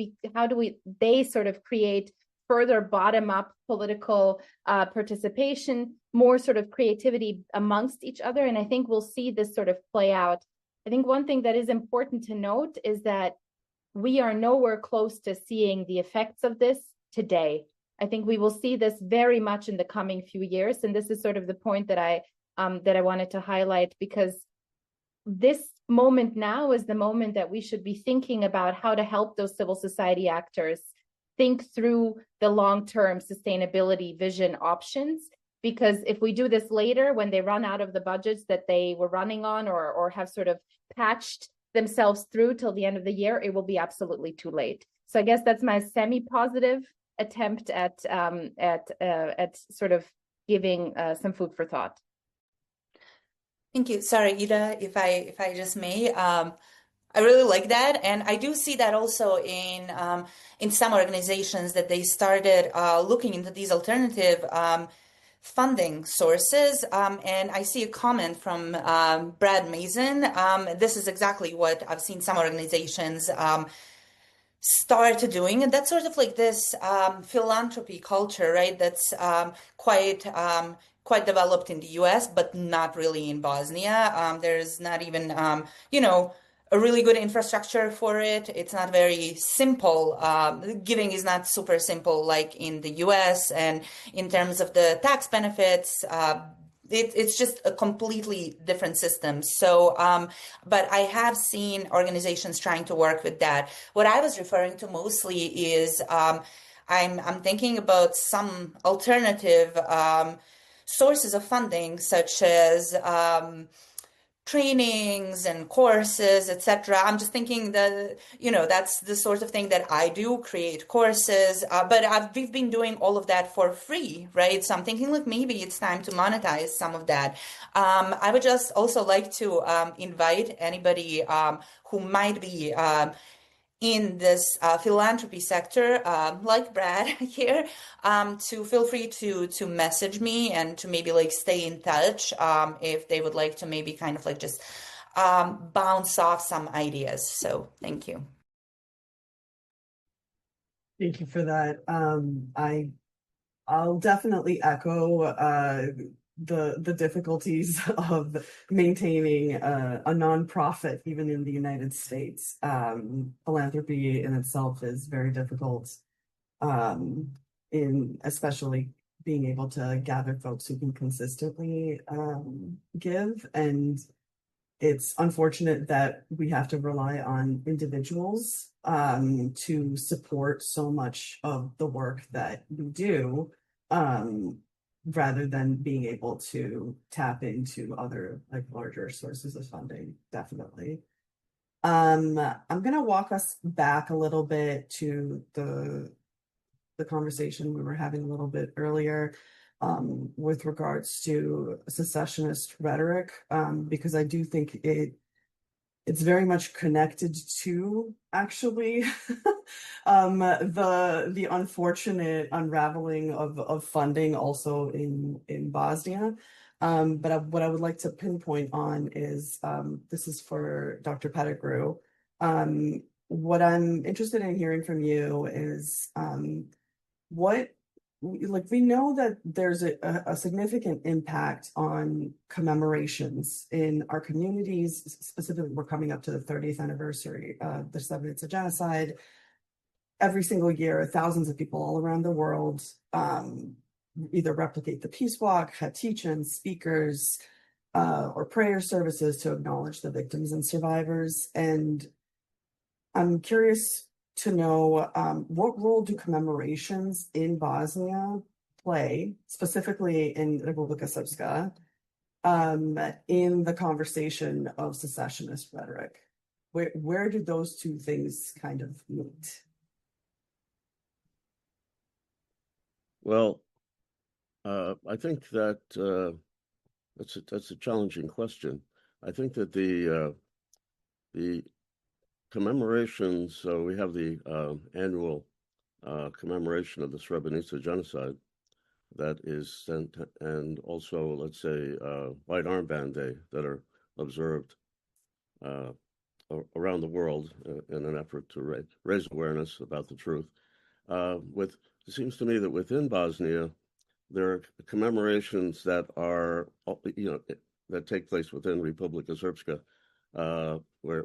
they sort of create further bottom-up political participation, more sort of creativity amongst each other. And I think we'll see this sort of play out. I think one thing that is important to note is that we are nowhere close to seeing the effects of this today. I think we will see this very much in the coming few years. And this is sort of the point that I wanted to highlight, because this moment now is the moment that we should be thinking about how to help those civil society actors think through the long-term sustainability vision options. Because if we do this later, when they run out of the budgets that they were running on, or have sort of patched themselves through till the end of the year, it will be absolutely too late. So I guess that's my semi-positive attempt at sort of giving some food for thought. Thank you. Sorry, Ida, if I just may. I really like that, and I do see that also in some organizations that they started looking into these alternative funding sources. And I see a comment from Brad Mason. This is exactly what I've seen some organizations start doing, and that's sort of like this philanthropy culture, right? That's quite developed in the US, but not really in Bosnia. There's not even a really good infrastructure for it. It's not very simple. Giving is not super simple like in the US, and in terms of the tax benefits, it's just a completely different system. So, but I have seen organizations trying to work with that. What I was referring to mostly is I'm thinking about some alternative sources of funding, such as trainings and courses, etc. I'm just thinking that, that's the sort of thing that I do, create courses, but we've been doing all of that for free, right? So I'm thinking like maybe it's time to monetize some of that. I would just also like to invite anybody who might be in this philanthropy sector, like Brad here, to feel free to message me and to maybe like stay in touch if they would like to maybe kind of like just bounce off some ideas. So thank you. Thank you for that. I'll definitely echo the difficulties of maintaining a nonprofit even in the United States. Philanthropy in itself is very difficult, in especially being able to gather folks who can consistently give. And it's unfortunate that we have to rely on individuals to support so much of the work that we do, rather than being able to tap into other like larger sources of funding, definitely. I'm gonna walk us back a little bit to the conversation we were having a little bit earlier with regards to secessionist rhetoric, because I do think it's very much connected to actually the unfortunate unraveling of funding also in Bosnia. But what I would like to pinpoint on is this is for Dr. Pettigrew. What I'm interested in hearing from you is we know that there's a significant impact on commemorations in our communities. Specifically, we're coming up to the 30th anniversary of the Srebrenica genocide. Every single year, thousands of people all around the world either replicate the peace walk, have teach-ins, speakers, or prayer services to acknowledge the victims and survivors. And I'm curious to know what role do commemorations in Bosnia play, specifically in Republika Srpska, in the conversation of secessionist rhetoric? Where do those two things kind of meet? Well, I think that that's a challenging question. I think that the commemorations, so we have the annual commemoration of the Srebrenica genocide that is sent, and also, let's say, White Armband Day that are observed around the world in an effort to raise awareness about the truth. It seems to me that within Bosnia, there are commemorations that are, that take place within Republika Srpska, where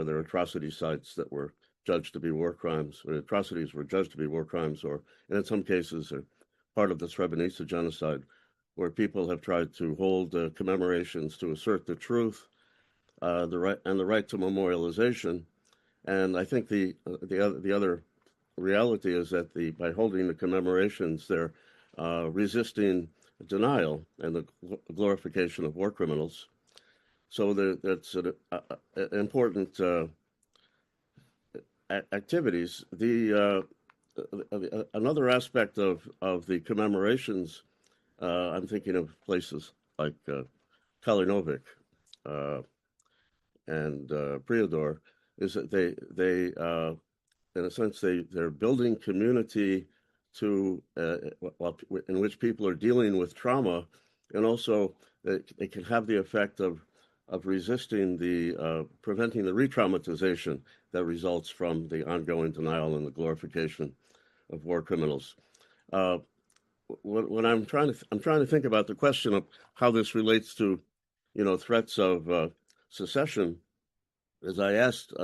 there are atrocity sites that were judged to be war crimes, or atrocities were judged to be war crimes, or, and in some cases, are part of the Srebrenica genocide, where people have tried to hold commemorations to assert the truth, the right to memorialization. And I think the other reality is that by holding the commemorations, they're resisting denial and the glorification of war criminals. So that's an important activities. Another aspect of the commemorations, I'm thinking of places like Kalinovic and Prijedor, is that they in a sense they're building community in which people are dealing with trauma, and also it can have the effect of resisting preventing the re-traumatization that results from the ongoing denial and the glorification of war criminals. When I'm trying to think about the question of how this relates to, threats of secession, as I asked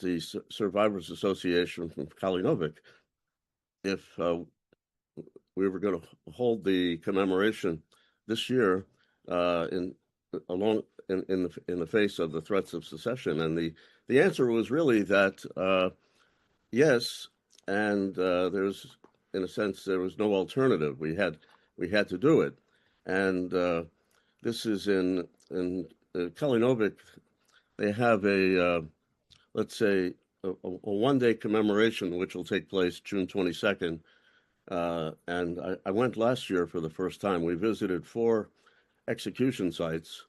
the Survivors Association from Kalinovic if we were going to hold the commemoration this year in the face of the threats of secession, and the answer was really that yes, and there's, in a sense, there was no alternative. We had to do it, and this is in Kalinovic. They have let's say a one-day commemoration which will take place June 22nd, and I went last year for the first time. We visited 4 execution sites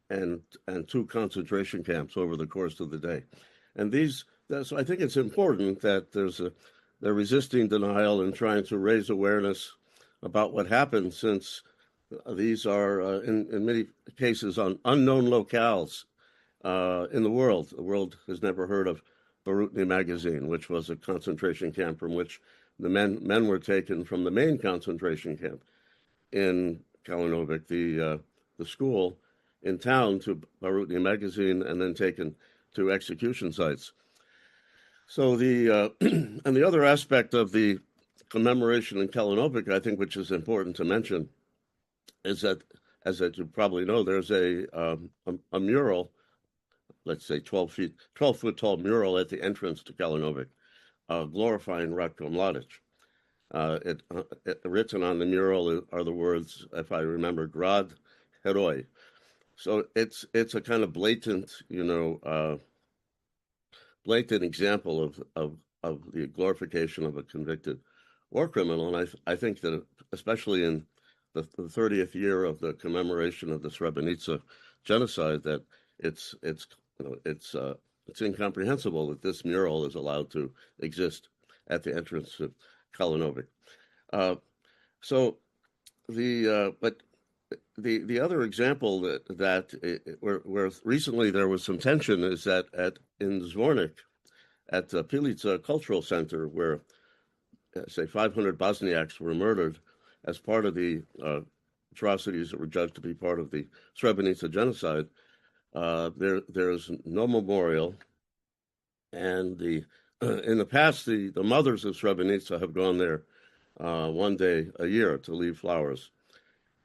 and 2 concentration camps over the course of the day. And so I think it's important that they're resisting denial and trying to raise awareness about what happened, since these are, in many cases, on unknown locales in the world. The world has never heard of Barutni Magazine, which was a concentration camp from which the men were taken from the main concentration camp in Kalinovic, the school in town, to Barutni Magazine, and then taken to execution sites. So and the other aspect of the commemoration in Kalanovik, I think, which is important to mention, is that, as you probably know, there's a mural, let's say 12-foot tall mural at the entrance to Kalanovik, glorifying Ratko Mladic. Written on the mural are the words, if I remember, Grad Heroj. So it's a kind of blatant, blatant example of the glorification of a convicted war criminal. And I think that especially in the 30th year of the commemoration of the Srebrenica genocide, that it's incomprehensible that this mural is allowed to exist at the entrance to Kalanovik. But the other example where recently there was some tension is that in Zvornik, at the Pilica Cultural Center, where say 500 Bosniaks were murdered as part of the atrocities that were judged to be part of the Srebrenica genocide, there's no memorial, and in the past the mothers of Srebrenica have gone there one day a year to leave flowers.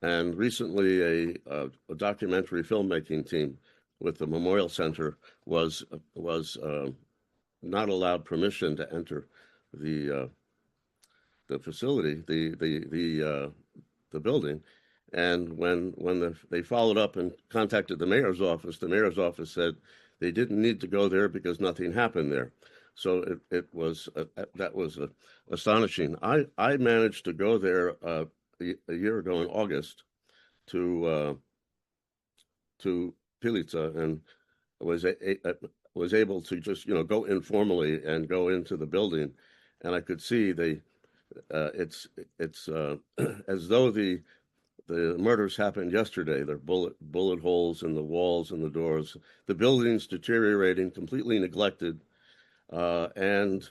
And recently, a documentary filmmaking team with the Memorial Center was not allowed permission to enter the facility, the building. And when they followed up and contacted the mayor's office said they didn't need to go there because nothing happened there. So that was astonishing. I managed to go there a year ago in August to Pilica, and was able to just go informally and go into the building, and I could see it's as though the murders happened yesterday. There are bullet holes in the walls and the doors. The building's deteriorating, completely neglected, and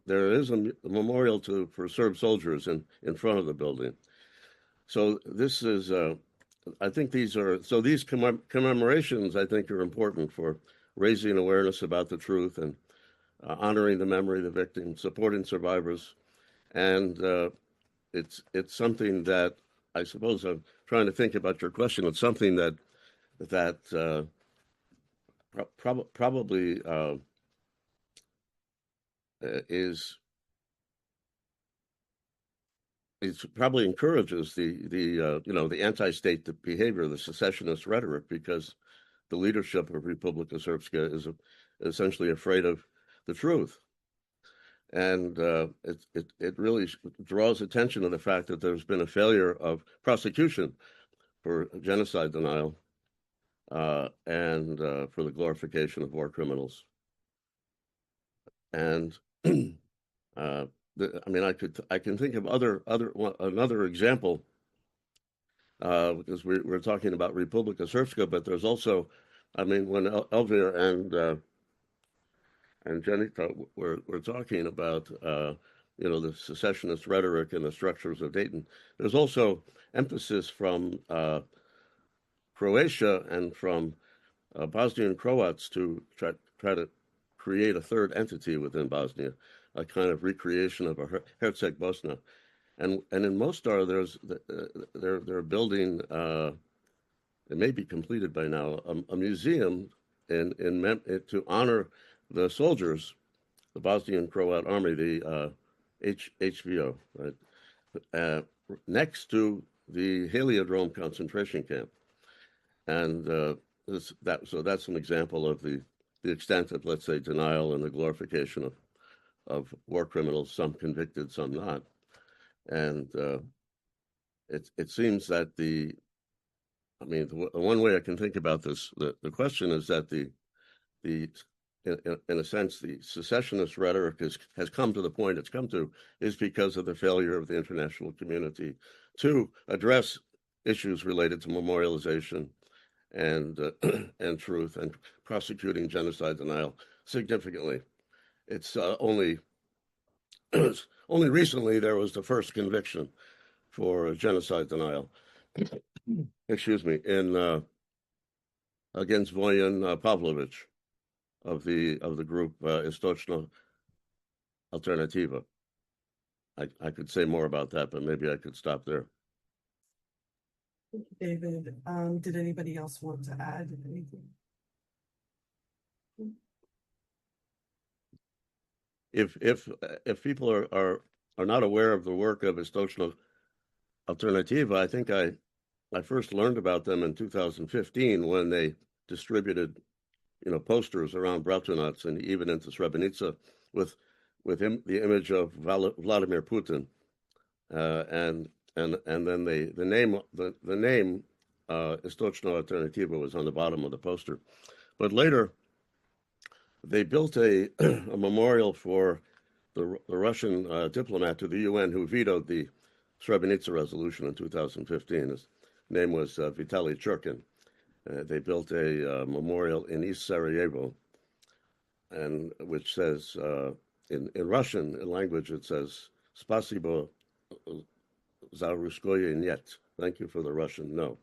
there is a memorial for Serb soldiers in front of the building. So this is, I think these commemorations, I think, are important for raising awareness about the truth and honoring the memory of the victims, supporting survivors. And it's something that, I suppose, I'm trying to think about your question. It's something that probably it probably encourages the anti-state behavior, the secessionist rhetoric, because the leadership of Republika Srpska is essentially afraid of the truth, and it really draws attention to the fact that there's been a failure of prosecution for genocide denial and for the glorification of war criminals. And I can think of another example, because we're talking about Republika Srpska, but there's also, when Elvir and Dženeta were talking about the secessionist rhetoric and the structures of Dayton, there's also emphasis from Croatia and from Bosnian Croats to try to create a third entity within Bosnia, a kind of recreation of a Herceg Bosna, and in Mostar they're building, it may be completed by now, a museum to honor the soldiers, the Bosnian Croat Army, the HVO, right, next to the Heliodrome concentration camp, and so that's an example of the extent of, let's say, denial and the glorification of war criminals, some convicted, some not. And it seems that the one way I can think about this, the question is that in a sense, the secessionist rhetoric has come to the point it's come to is because of the failure of the international community to address issues related to memorialization and truth and prosecuting genocide denial significantly. It's only recently there was the first conviction for genocide denial. Excuse me, against Vojan Pavlović of the group Istočna Alternativa. I could say more about that, but maybe I could stop there. Thank you, David. Did anybody else want to add anything? If people are not aware of the work of Istočna Alternativa, I think I first learned about them in 2015 when they distributed, posters around Bratunac and even into Srebrenica with the image of Vladimir Putin, and then the name Istočna Alternativa was on the bottom of the poster, but later they built a memorial for the Russian diplomat to the UN who vetoed the Srebrenica resolution in 2015. His name was Vitaly Churkin. They built a memorial in East Sarajevo, and which says in Russian language it says "Spasibo za Ruskoye Niet." Thank you for the Russian no.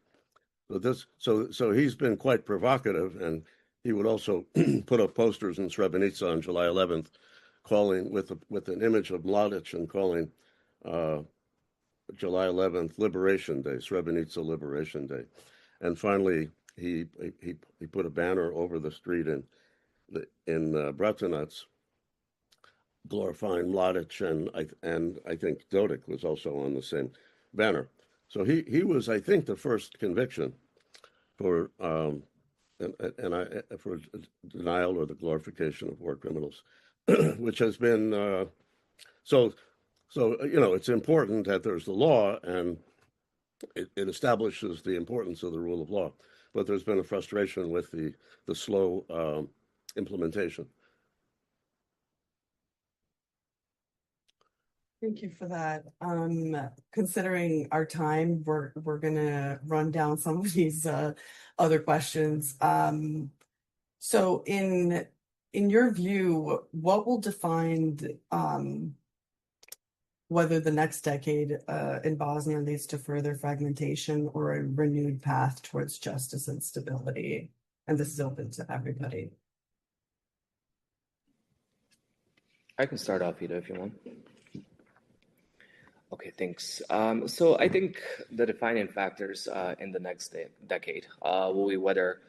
So he's been quite provocative, and he would also put up posters in Srebrenica on July 11th, calling with an image of Mladic and calling July 11th Liberation Day, Srebrenica Liberation Day, and finally he put a banner over the street in Bratunac glorifying Mladic, and I think Dodik was also on the same banner. So he was, I think, the first conviction for for denial or the glorification of war criminals, which has been so it's important that there's the law and it establishes the importance of the rule of law, but there's been a frustration with the slow implementation. Thank you for that. Considering our time, we're gonna run down some of these other questions. So in your view, what will define whether the next decade in Bosnia leads to further fragmentation or a renewed path towards justice and stability? And this is open to everybody. I can start off, Ida, if you want. Okay, thanks. So I think the defining factors in the next decade will be whether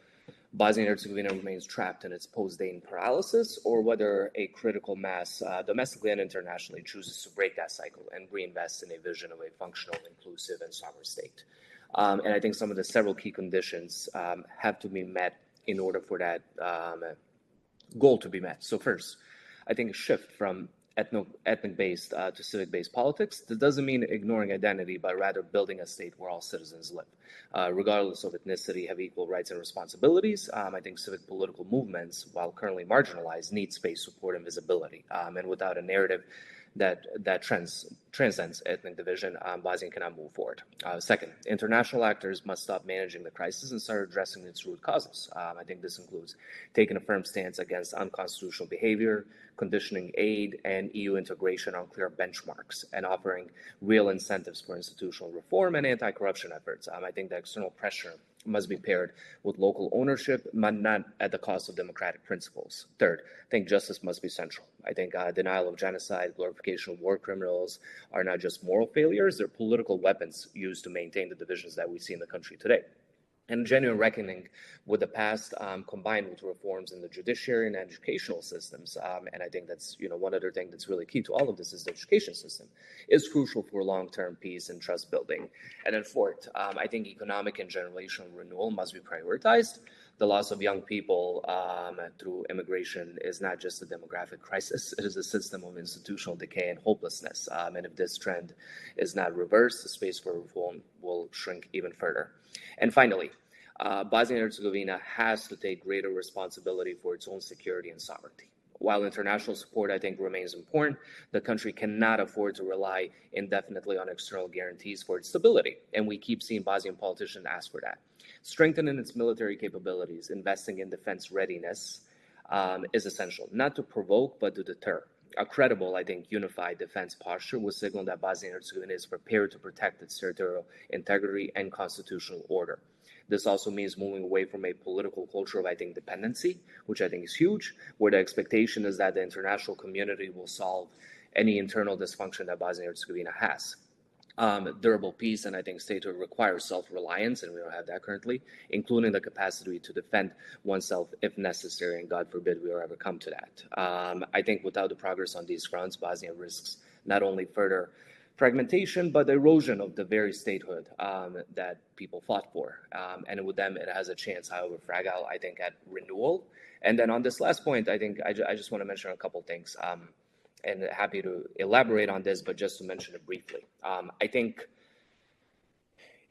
Bosnia and Herzegovina remains trapped in its post-Dayton paralysis, or whether a critical mass, domestically and internationally, chooses to break that cycle and reinvest in a vision of a functional, inclusive, and sovereign state. And I think some of the several key conditions have to be met in order for that goal to be met. So first, I think a shift from ethnic-based to civic-based politics. That doesn't mean ignoring identity, but rather building a state where all citizens live. Regardless of ethnicity, have equal rights and responsibilities. I think civic political movements, while currently marginalized, need space, support, and visibility. And without a narrative that transcends ethnic division, Bosnia cannot move forward. Second, international actors must stop managing the crisis and start addressing its root causes. I think this includes taking a firm stance against unconstitutional behavior, conditioning aid and EU integration on clear benchmarks, and offering real incentives for institutional reform and anti-corruption efforts. I think the external pressure must be paired with local ownership, but not at the cost of democratic principles. Third, I think justice must be central. I think denial of genocide, glorification of war criminals are not just moral failures, they're political weapons used to maintain the divisions that we see in the country today. And genuine reckoning with the past, combined with reforms in the judiciary and educational systems, and I think that's one other thing that's really key to all of this is the education system is crucial for long-term peace and trust building. And then fourth, I think economic and generational renewal must be prioritized. The loss of young people through immigration is not just a demographic crisis; it is a system of institutional decay and hopelessness. And if this trend is not reversed, the space for reform will shrink even further. And finally, Bosnia and Herzegovina has to take greater responsibility for its own security and sovereignty. While international support, I think, remains important, the country cannot afford to rely indefinitely on external guarantees for its stability. And we keep seeing Bosnian politicians ask for that. Strengthening its military capabilities, investing in defense readiness is essential, not to provoke, but to deter. A credible, I think, unified defense posture will signal that Bosnia and Herzegovina is prepared to protect its territorial integrity and constitutional order. This also means moving away from a political culture of, I think, dependency, which I think is huge, where the expectation is that the international community will solve any internal dysfunction that Bosnia and Herzegovina has. Durable peace and I think statehood requires self-reliance, and we don't have that currently, including the capacity to defend oneself if necessary, and God forbid we will ever come to that. I think without the progress on these fronts, Bosnia risks not only further fragmentation, but erosion of the very statehood that people fought for. And with them, it has a chance, however fragile, I think, at renewal. And then on this last point, I think I just want to mention a couple things. And happy to elaborate on this, but just to mention it briefly. I think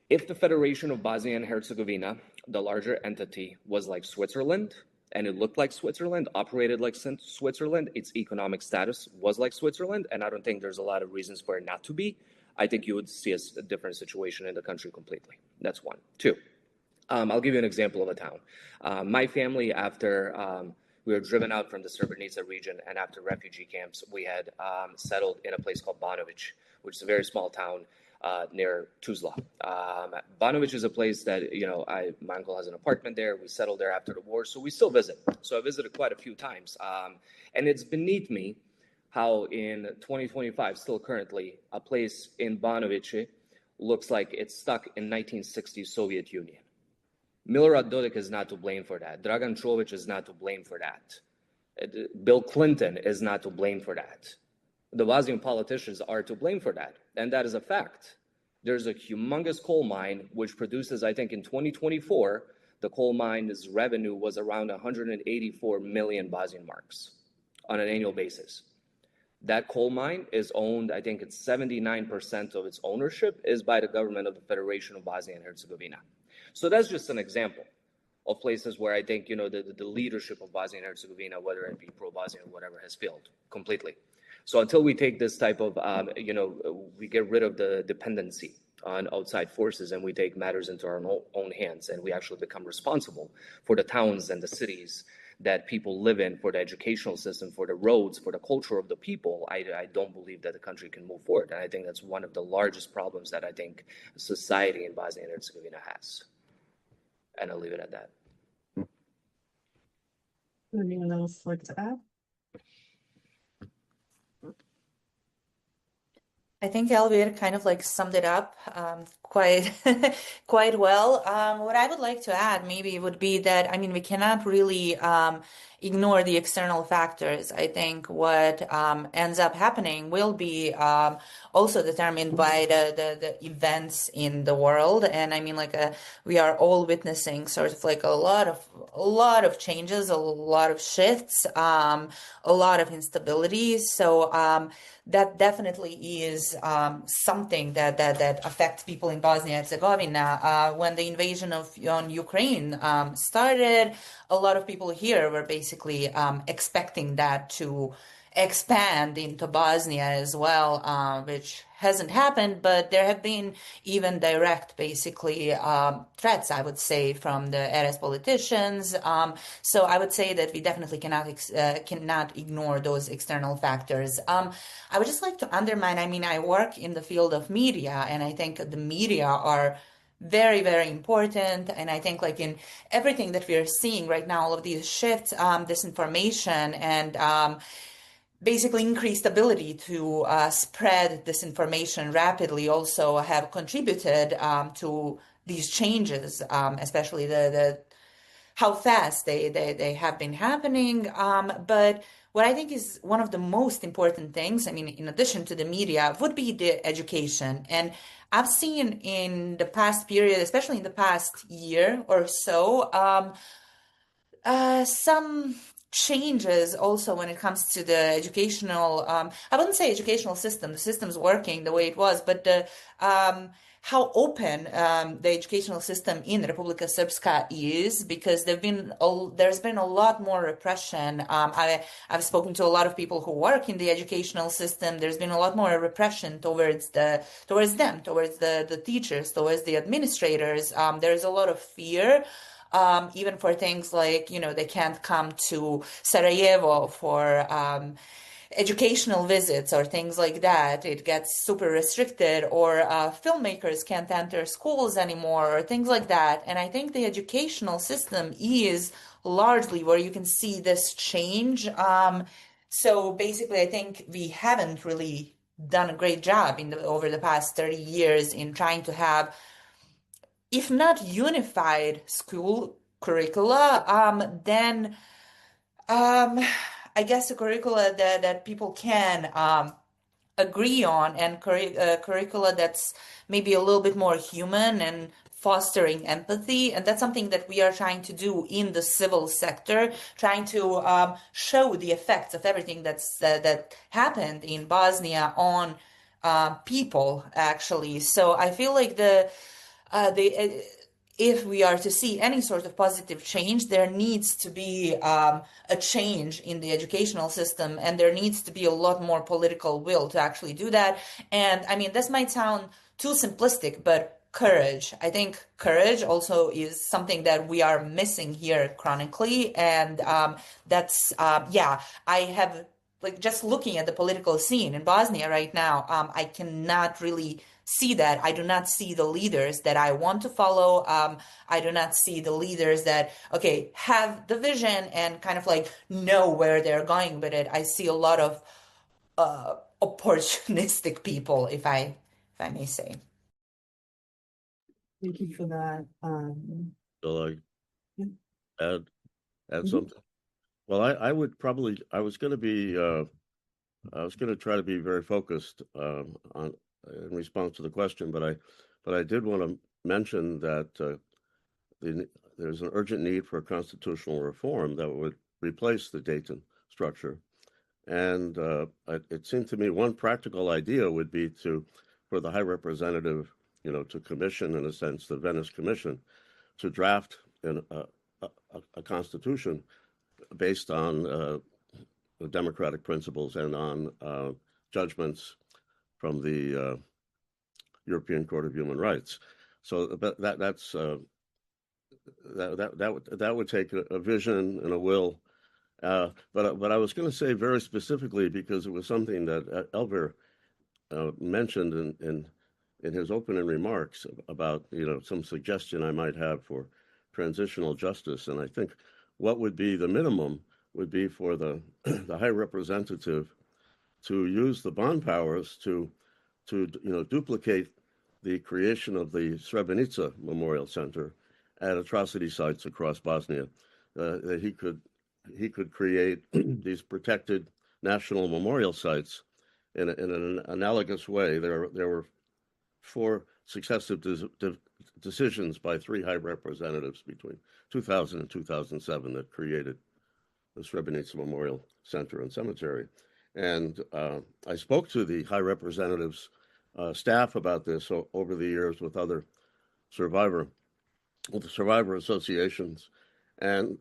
if the Federation of Bosnia and Herzegovina, the larger entity, was like Switzerland, and it looked like Switzerland, operated like Switzerland, its economic status was like Switzerland, and I don't think there's a lot of reasons for it not to be, I think you would see a different situation in the country completely. That's one. Two, I'll give you an example of a town. My family, after we were driven out from the Srebrenica region, and after refugee camps, we had settled in a place called Banović, which is a very small town near Tuzla. Banović is a place that, my uncle has an apartment there. We settled there after the war, so we still visit. So I visited quite a few times. And it's beneath me how in 2025, still currently, a place in Banović looks like it's stuck in 1960s Soviet Union. Milorad Dodik is not to blame for that. Dragan Čović is not to blame for that. Bill Clinton is not to blame for that. The Bosnian politicians are to blame for that, and that is a fact. There's a humongous coal mine which produces, I think in 2024, the coal mine's revenue was around 184 million Bosnian marks on an annual basis. That coal mine is owned, I think it's 79% of its ownership is by the government of the Federation of Bosnia and Herzegovina. So that's just an example of places where I think, the leadership of Bosnia and Herzegovina, whether it be pro-Bosnia or whatever, has failed completely. So until we take this type of, we get rid of the dependency on outside forces and we take matters into our own hands and we actually become responsible for the towns and the cities that people live in, for the educational system, for the roads, for the culture of the people, I don't believe that the country can move forward. And I think that's one of the largest problems that I think society in Bosnia and Herzegovina has. And I'll leave it at that. Anyone else like to add? I think Elvir kind of summed it up quite quite well. What I would like to add maybe would be that, we cannot really ignore the external factors. I think what ends up happening will be also determined by the events in the world. And we are all witnessing sort of a lot of changes, a lot of shifts, a lot of instability. So that definitely is something that affects people in Bosnia and Herzegovina. When the invasion on Ukraine started, a lot of people here were basically expecting that to expand into Bosnia as well, which hasn't happened, but there have been even direct, basically, threats, I would say, from the area's politicians. So I would say that we definitely cannot ignore those external factors. I would just like to undermine, I work in the field of media, and I think the media are very, very important. And I think in everything that we are seeing right now, all of these shifts, disinformation, and basically increased ability to spread disinformation rapidly also have contributed to these changes, especially the how fast they have been happening. But what I think is one of the most important things, in addition to the media, would be the education. And I've seen in the past period, especially in the past year or so, some changes also when it comes to the educational, I wouldn't say educational system, the system's working the way it was, but how open the educational system in Republika Srpska is, because there's been a lot more repression. I've spoken to a lot of people who work in the educational system. There's been a lot more repression towards them, towards the teachers, towards the administrators. There's a lot of fear. Even for things like, they can't come to Sarajevo for educational visits or things like that. It gets super restricted, or filmmakers can't enter schools anymore, or things like that. And I think the educational system is largely where you can see this change. So basically, I think we haven't really done a great job over the past 30 years in trying to have, if not unified school curricula, then I guess a curricula that people can agree on, and curricula that's maybe a little bit more human and fostering empathy. And that's something that we are trying to do in the civil sector, trying to show the effects of everything that happened in Bosnia on people, actually. So I feel like if we are to see any sort of positive change, there needs to be a change in the educational system, and there needs to be a lot more political will to actually do that. And I mean, this might sound too simplistic, but courage. I think courage also is something that we are missing here chronically. And that's, yeah, I have, like, just looking at the political scene in Bosnia right now, I cannot really see that. I do not see the leaders that I want to follow. I do not see the leaders that, okay, have the vision and kind of like know where they're going with it. I see a lot of opportunistic people, if I may say. Thank you for that. So Yeah. add Mhm. something. Well, I would probably, I was going to try to be very focused on in response to the question, but I did want to mention that there's an urgent need for constitutional reform that would replace the Dayton structure. And it seemed to me one practical idea would be for the High Representative, to commission, in a sense, the Venice Commission, to draft a constitution based on the democratic principles and on judgments from the European Court of Human Rights. So that would take a vision and a will. But I was going to say very specifically, because it was something that Elvir mentioned in his opening remarks about some suggestion I might have for transitional justice. And I think what would be the minimum would be for the High Representative to use the bond powers to duplicate the creation of the Srebrenica Memorial Center at atrocity sites across Bosnia. That he could create these protected national memorial sites in an analogous way. There were 4 successive decisions by 3 high representatives between 2000 and 2007 that created the Srebrenica Memorial Center and Cemetery. And I spoke to the high representative's staff about this over the years with other survivor associations, and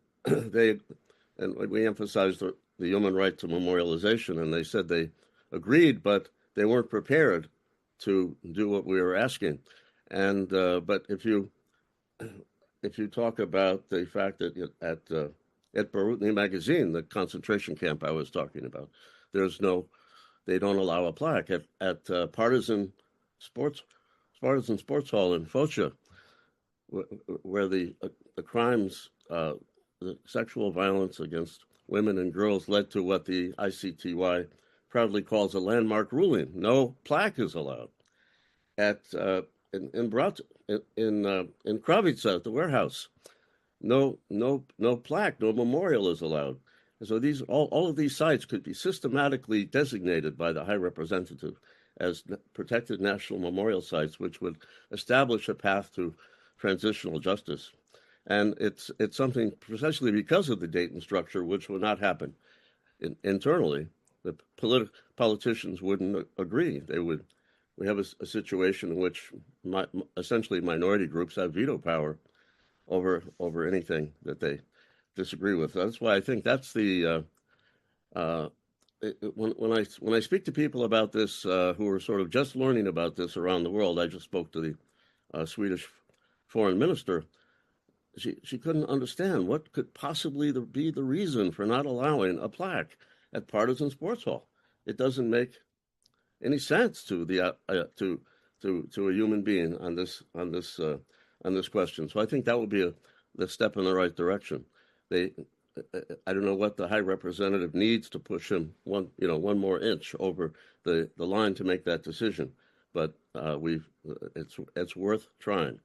we emphasized the human right to memorialization, and they said they agreed, but they weren't prepared to do what we were asking. And but if you talk about the fact that at Barutny Magazine, the concentration camp I was talking about, they don't allow a plaque at Partisan Sports Hall in Foča, where the crimes, the sexual violence against women and girls led to what the ICTY proudly calls a landmark ruling. No plaque is allowed. In Kravica at the warehouse, no plaque, no memorial is allowed. And so all of these sites could be systematically designated by the High Representative as protected national memorial sites, which would establish a path to transitional justice. And it's something precisely because of the Dayton structure, which would not happen internally. The politicians wouldn't agree. We have a situation in which essentially minority groups have veto power over anything that they disagree with. That's why I think that's the when I speak to people about this who are sort of just learning about this around the world. I just spoke to the Swedish foreign minister. She couldn't understand what could possibly be the reason for not allowing a plaque at Partisan Sports Hall. It doesn't make any sense to the to a human being on this question. So I think that would be the step in the right direction. I don't know what the High Representative needs to push him one more inch over the line to make that decision, but it's worth trying.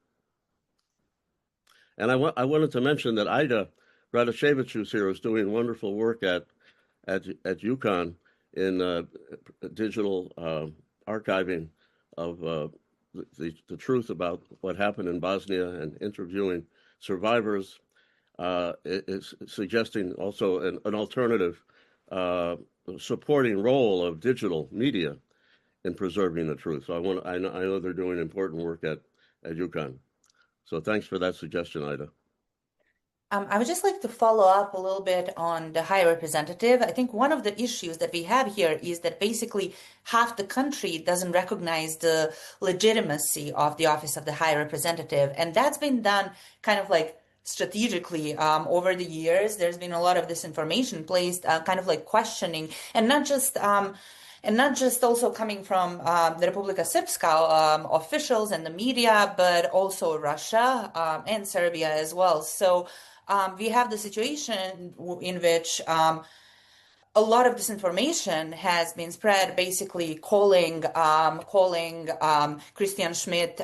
And I wanted to mention that Ida Radashevich, who's here, is doing wonderful work at UConn in digital archiving of the truth about what happened in Bosnia and interviewing survivors. Is suggesting also an alternative supporting role of digital media in preserving the truth. So I know they're doing important work at UConn. So thanks for that suggestion, Ida. I would just like to follow up a little bit on the High Representative. I think one of the issues that we have here is that basically half the country doesn't recognize the legitimacy of the office of the High Representative. And that's been done kind of like strategically over the years. There's been a lot of disinformation placed, kind of like questioning, and not just also coming from the Republika Srpska officials and the media, but also Russia and Serbia as well. So we have the situation in which a lot of disinformation has been spread, basically calling Christian Schmidt,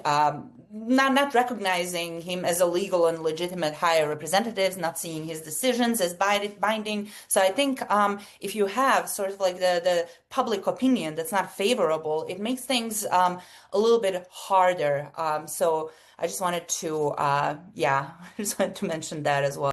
not recognizing him as a legal and legitimate High Representative, not seeing his decisions as binding. So I think if you have sort of like the public opinion that's not favorable, it makes things a little bit harder. So I just wanted to, mention that as well.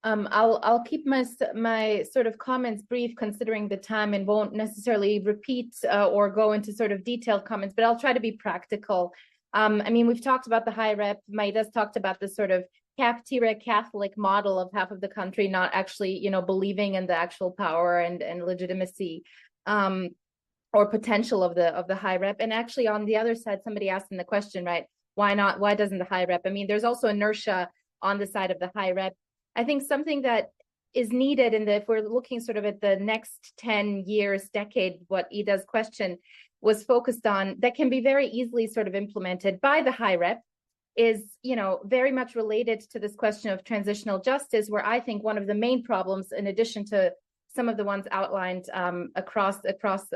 I'll keep my sort of comments brief considering the time, and won't necessarily repeat or go into sort of detailed comments, but I'll try to be practical. I mean, we've talked about the High Rep. Maida's talked about the sort of Catholic model of half of the country not actually, believing in the actual power and legitimacy or potential of the High Rep. And actually, on the other side, somebody asked in the question, right? Why not? Why doesn't the High Rep? I mean, there's also inertia on the side of the High Rep. I think something that is needed if we're looking sort of at the next 10 years, decade, what Ida's question was focused on, that can be very easily sort of implemented by the High Rep, is, very much related to this question of transitional justice, where I think one of the main problems, in addition to some of the ones outlined across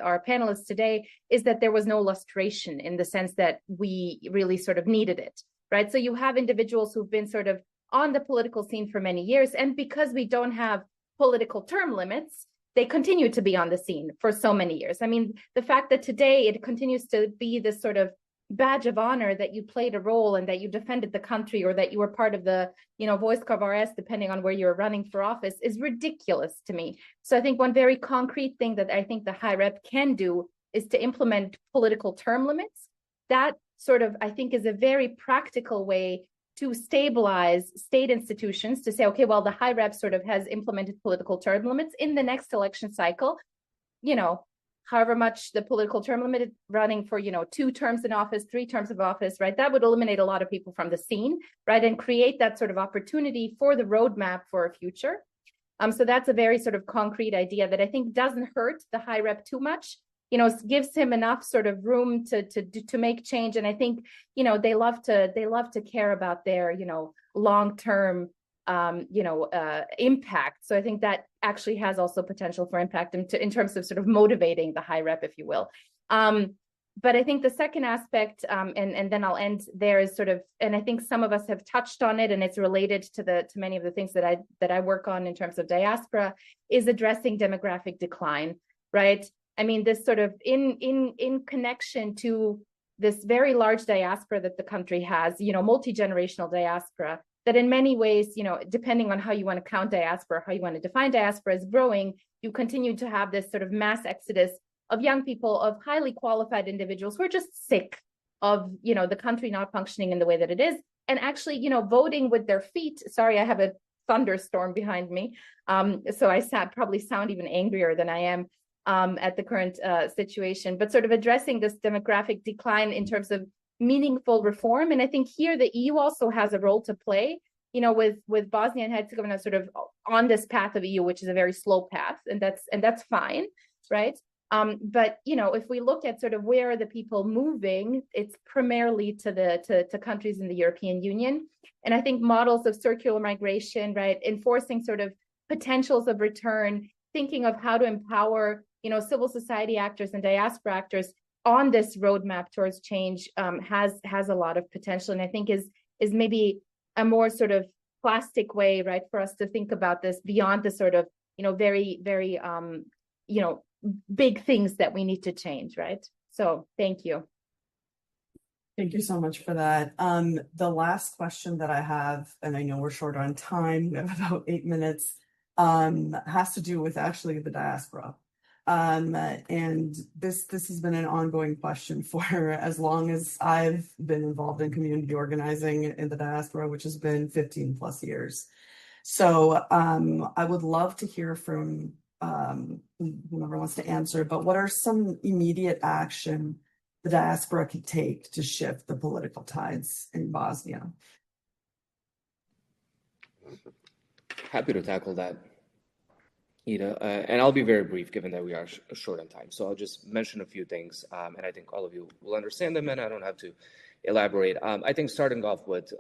our panelists today, is that there was no lustration in the sense that we really sort of needed it, right? So you have individuals who've been sort of on the political scene for many years, and because we don't have political term limits, they continue to be on the scene for so many years. I mean, the fact that today it continues to be this sort of badge of honor that you played a role and that you defended the country, or that you were part of the, Vojska VRS, depending on where you're running for office, is ridiculous to me. So I think one very concrete thing that I think the High Rep can do is to implement political term limits. That sort of, I think, is a very practical way to stabilize state institutions, to say, okay, well, the High Rep sort of has implemented political term limits in the next election cycle, however much the political term limit is running for, 2 terms in office, 3 terms of office, right? That would eliminate a lot of people from the scene, right? And create that sort of opportunity for the roadmap for a future. So that's a very sort of concrete idea that I think doesn't hurt the High Rep too much. Gives him enough sort of room to make change. And I think, they love to care about their, long-term, impact. So I think that actually has also potential for impact in terms of sort of motivating the High Rep, if you will. But I think the second aspect, and then I'll end there, is sort of, and I think some of us have touched on it, and it's related to many of the things that I work on in terms of diaspora, is addressing demographic decline, right? I mean, this sort of in connection to this very large diaspora that the country has, multi-generational diaspora, that in many ways, depending on how you want to count diaspora, how you want to define diaspora as growing, you continue to have this sort of mass exodus of young people, of highly qualified individuals who are just sick of, the country not functioning in the way that it is, and actually, voting with their feet. Sorry, I have a thunderstorm behind me. So I probably sound even angrier than I am at the current situation, but sort of addressing this demographic decline in terms of meaningful reform. And I think here the EU also has a role to play, with Bosnia and Herzegovina sort of on this path of EU, which is a very slow path, and that's fine, right? But if we look at sort of where are the people moving, it's primarily to countries in the European Union. And I think models of circular migration, right, enforcing sort of potentials of return, thinking of how to empower, civil society actors and diaspora actors on this roadmap towards change has a lot of potential, and I think is maybe a more sort of plastic way, right, for us to think about this beyond the sort of very, very big things that we need to change, right? So thank you. Thank you so much for that. The last question that I have, and I know we're short on time, we have about 8 minutes, has to do with actually the diaspora. And this has been an ongoing question for as long as I've been involved in community organizing in the diaspora, which has been 15 plus years. So I would love to hear from whoever wants to answer, but what are some immediate action the diaspora could take to shift the political tides in Bosnia? Happy to tackle that, Ida, and I'll be very brief given that we are short on time. So I'll just mention a few things, and I think all of you will understand them, and I don't have to elaborate. I think starting off with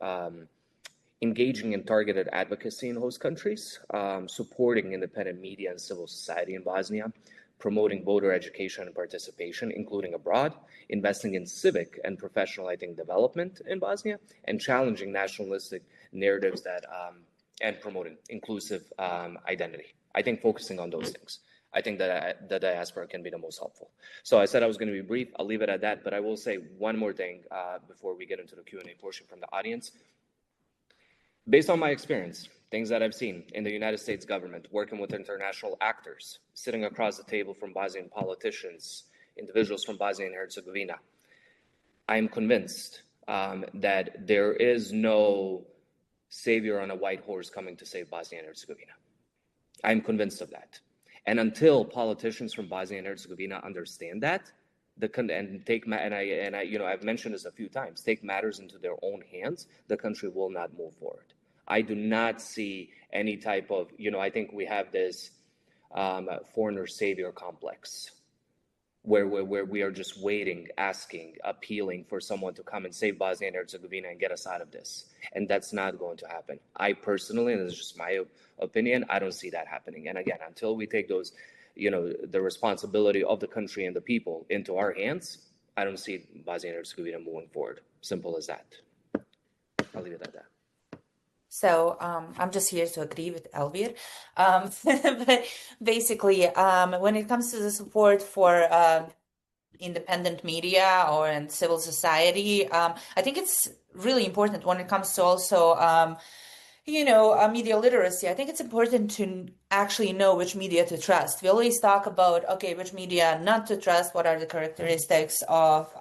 engaging in targeted advocacy in host countries, supporting independent media and civil society in Bosnia, promoting voter education and participation, including abroad, investing in civic and professional, I think, development in Bosnia, and challenging nationalistic narratives that and promoting inclusive identity. I think focusing on those things. I think that the diaspora can be the most helpful. So I said I was going to be brief. I'll leave it at that, but I will say one more thing before we get into the Q&A portion from the audience. Based on my experience, things that I've seen in the United States government, working with international actors, sitting across the table from Bosnian politicians, individuals from Bosnia and Herzegovina, I am convinced that there is no savior on a white horse coming to save Bosnia and Herzegovina. I'm convinced of that. And until politicians from Bosnia and Herzegovina understand that, I've mentioned this a few times, take matters into their own hands, the country will not move forward. I do not see any type of, I think we have this foreigner savior complex where we are just waiting, asking, appealing for someone to come and save Bosnia and Herzegovina and get us out of this. And that's not going to happen. I personally, and this is just my opinion, I don't see that happening. And again, until we take those, the responsibility of the country and the people into our hands, I don't see Bosnia and Herzegovina moving forward. Simple as that. I'll leave it at that. So I'm just here to agree with Elvir. But basically, when it comes to the support for independent media or in civil society, I think it's really important when it comes to also, media literacy. I think it's important to actually know which media to trust. We always talk about, okay, which media not to trust, what are the characteristics of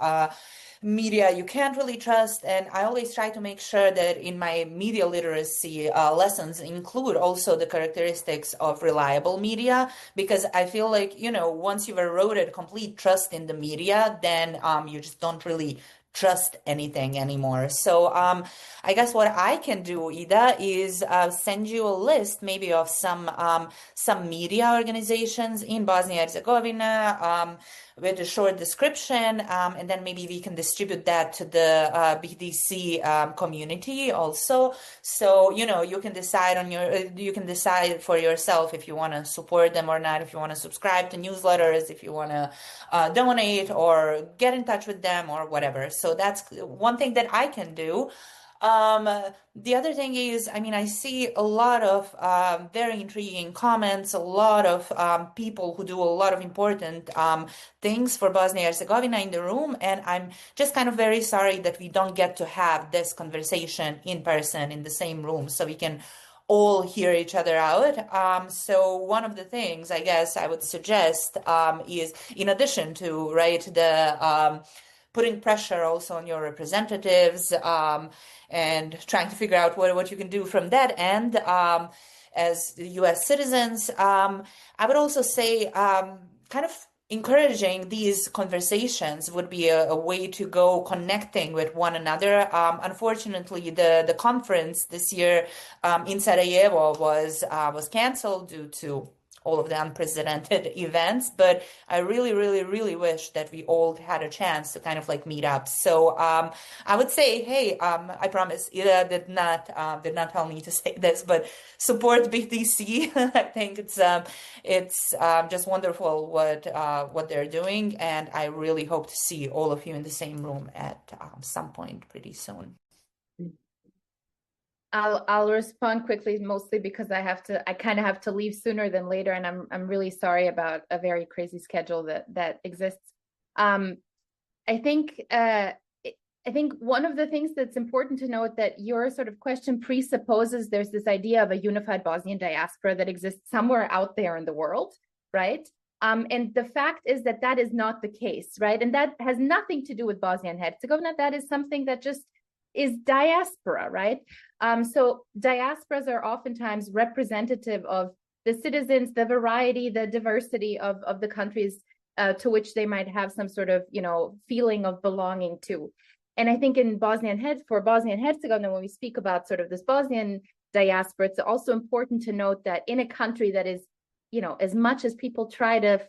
media you can't really trust, and I always try to make sure that in my media literacy lessons include also the characteristics of reliable media, because I feel like, once you've eroded complete trust in the media, then you just don't really trust anything anymore. So I guess what I can do, Ida, is send you a list maybe of some media organizations in Bosnia and Herzegovina with a short description, and then maybe we can distribute that to the BiHDC community also. So you can decide for yourself if you want to support them or not, if you want to subscribe to newsletters, if you want to donate or get in touch with them or whatever. So that's one thing that I can do. The other thing is, I see a lot of very intriguing comments, a lot of people who do a lot of important things for Bosnia and Herzegovina in the room, and I'm just kind of very sorry that we don't get to have this conversation in person in the same room so we can all hear each other out. So one of the things I guess I would suggest is, in addition to the putting pressure also on your representatives and trying to figure out what you can do from that end as U.S. citizens, I would also say kind of encouraging these conversations would be a way to go connecting with one another. Unfortunately, the conference this year in Sarajevo was canceled due to all of the unprecedented events. But I really, really, really wish that we all had a chance to kind of like meet up. So I would say, hey, I promise Ida did not tell me to say this, but support BTC. I think it's just wonderful what they're doing, and I really hope to see all of you in the same room at some point pretty soon. I'll respond quickly, mostly because I kind of have to leave sooner than later, and I'm really sorry about a very crazy schedule that exists. I think one of the things that's important to note that your sort of question presupposes there's this idea of a unified Bosnian diaspora that exists somewhere out there in the world, right? And the fact is that is not the case, right? And that has nothing to do with Bosnia and Herzegovina. That is something that just is diaspora, right? So diasporas are oftentimes representative of the citizens, the variety, the diversity of the countries to which they might have some sort of, feeling of belonging to. And I think for Bosnia and Herzegovina, when we speak about sort of this Bosnian diaspora, it's also important to note that in a country that is, as much as people try to,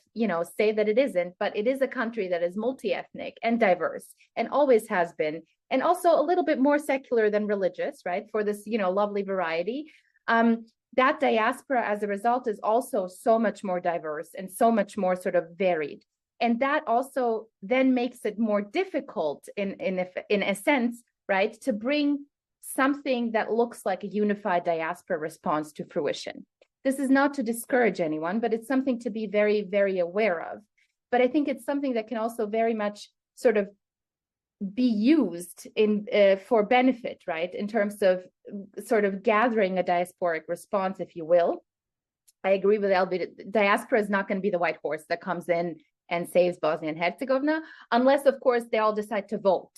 say that it isn't, but it is a country that is multi-ethnic and diverse and always has been, and also a little bit more secular than religious, right? For this, lovely variety. That diaspora, as a result, is also so much more diverse and so much more sort of varied. And that also then makes it more difficult in a sense, right, to bring something that looks like a unified diaspora response to fruition. This is not to discourage anyone, but it's something to be very, very aware of. But I think it's something that can also very much sort of be used for benefit, right, in terms of sort of gathering a diasporic response, if you will. I agree with Elvir. Diaspora is not going to be the white horse that comes in and saves Bosnia and Herzegovina, unless, of course, they all decide to vote,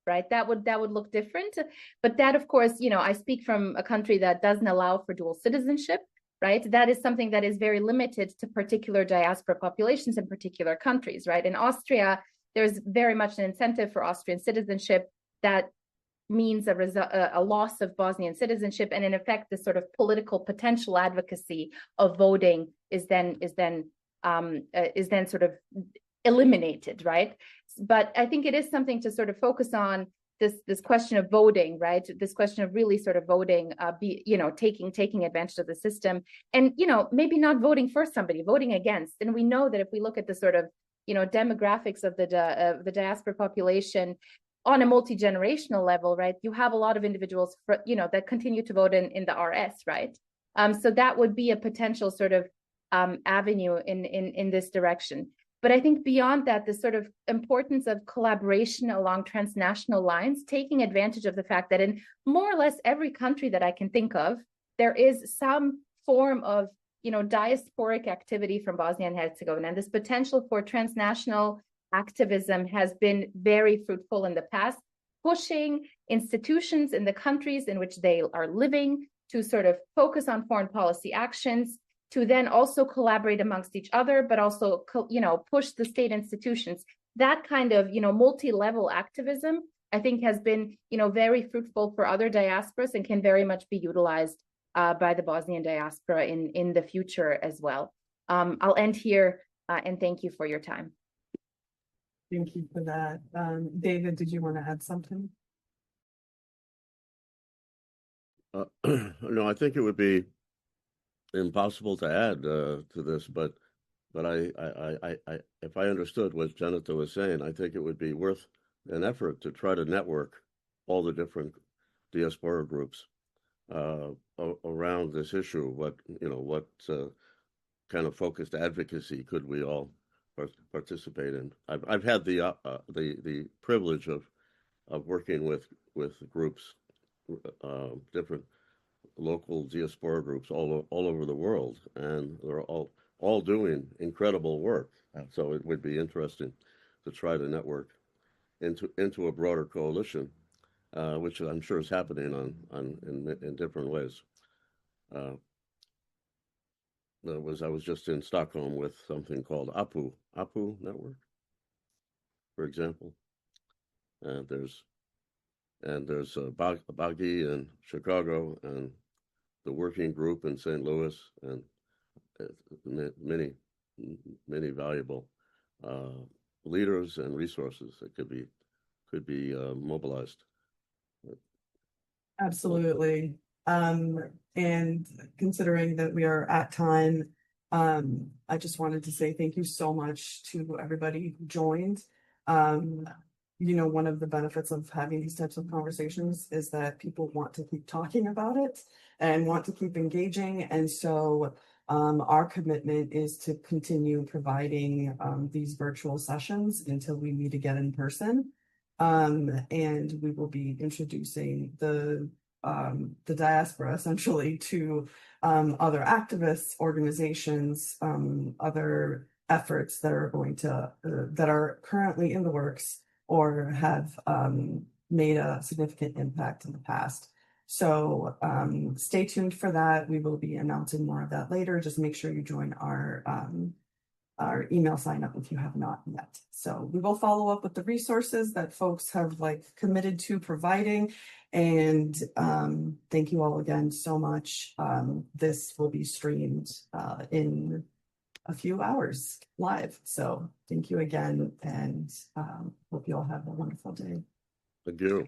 right? That would look different. But that, of course, I speak from a country that doesn't allow for dual citizenship, right? That is something that is very limited to particular diaspora populations in particular countries, right? In Austria, there's very much an incentive for Austrian citizenship that means a loss of Bosnian citizenship, and in effect, the sort of political potential advocacy of voting is then sort of eliminated, right? But I think it is something to sort of focus on this question of voting, right? This question of really sort of voting, taking advantage of the system, and maybe not voting for somebody, voting against. And we know that if we look at the sort of demographics of the diaspora population on a multi-generational level, right? You have a lot of individuals, that continue to vote in the RS, right? So that would be a potential sort of avenue in this direction. But I think beyond that, the sort of importance of collaboration along transnational lines, taking advantage of the fact that in more or less every country that I can think of, there is some form of diasporic activity from Bosnia and Herzegovina. And this potential for transnational activism has been very fruitful in the past, pushing institutions in the countries in which they are living to sort of focus on foreign policy actions, to then also collaborate amongst each other, but also, push the state institutions. That kind of, multi-level activism, I think, has been, very fruitful for other diasporas and can very much be utilized by the Bosnian diaspora in the future as well. I'll end here and thank you for your time. Thank you for that. David, did you want to add something? No, I think it would be impossible to add to this, but I if I understood what Dženeta was saying, I think it would be worth an effort to try to network all the different diaspora groups around this issue. What kind of focused advocacy could we all participate in? I've had the privilege of working with groups, different local diaspora groups all over the world, and they're all doing incredible work. So it would be interesting to try to network into a broader coalition, which I'm sure is happening in different ways. I was just in Stockholm with something called APU Network, for example, and there's BiHDi in Chicago, and the working group in St. Louis, and many valuable leaders and resources that could be mobilized. Absolutely. And considering that we are at time, I just wanted to say thank you so much to everybody who joined. One of the benefits of having these types of conversations is that people want to keep talking about it and want to keep engaging. And so our commitment is to continue providing these virtual sessions until we meet again in person. And we will be introducing the diaspora essentially to other activists, organizations, other efforts that are going to that are currently in the works or have made a significant impact in the past. So stay tuned for that. We will be announcing more of that later. Just make sure you join our email sign up if you have not yet. So we will follow up with the resources that folks have committed to providing. And thank you all again so much. This will be streamed in a few hours live. So thank you again, and hope you all have a wonderful day. Thank you.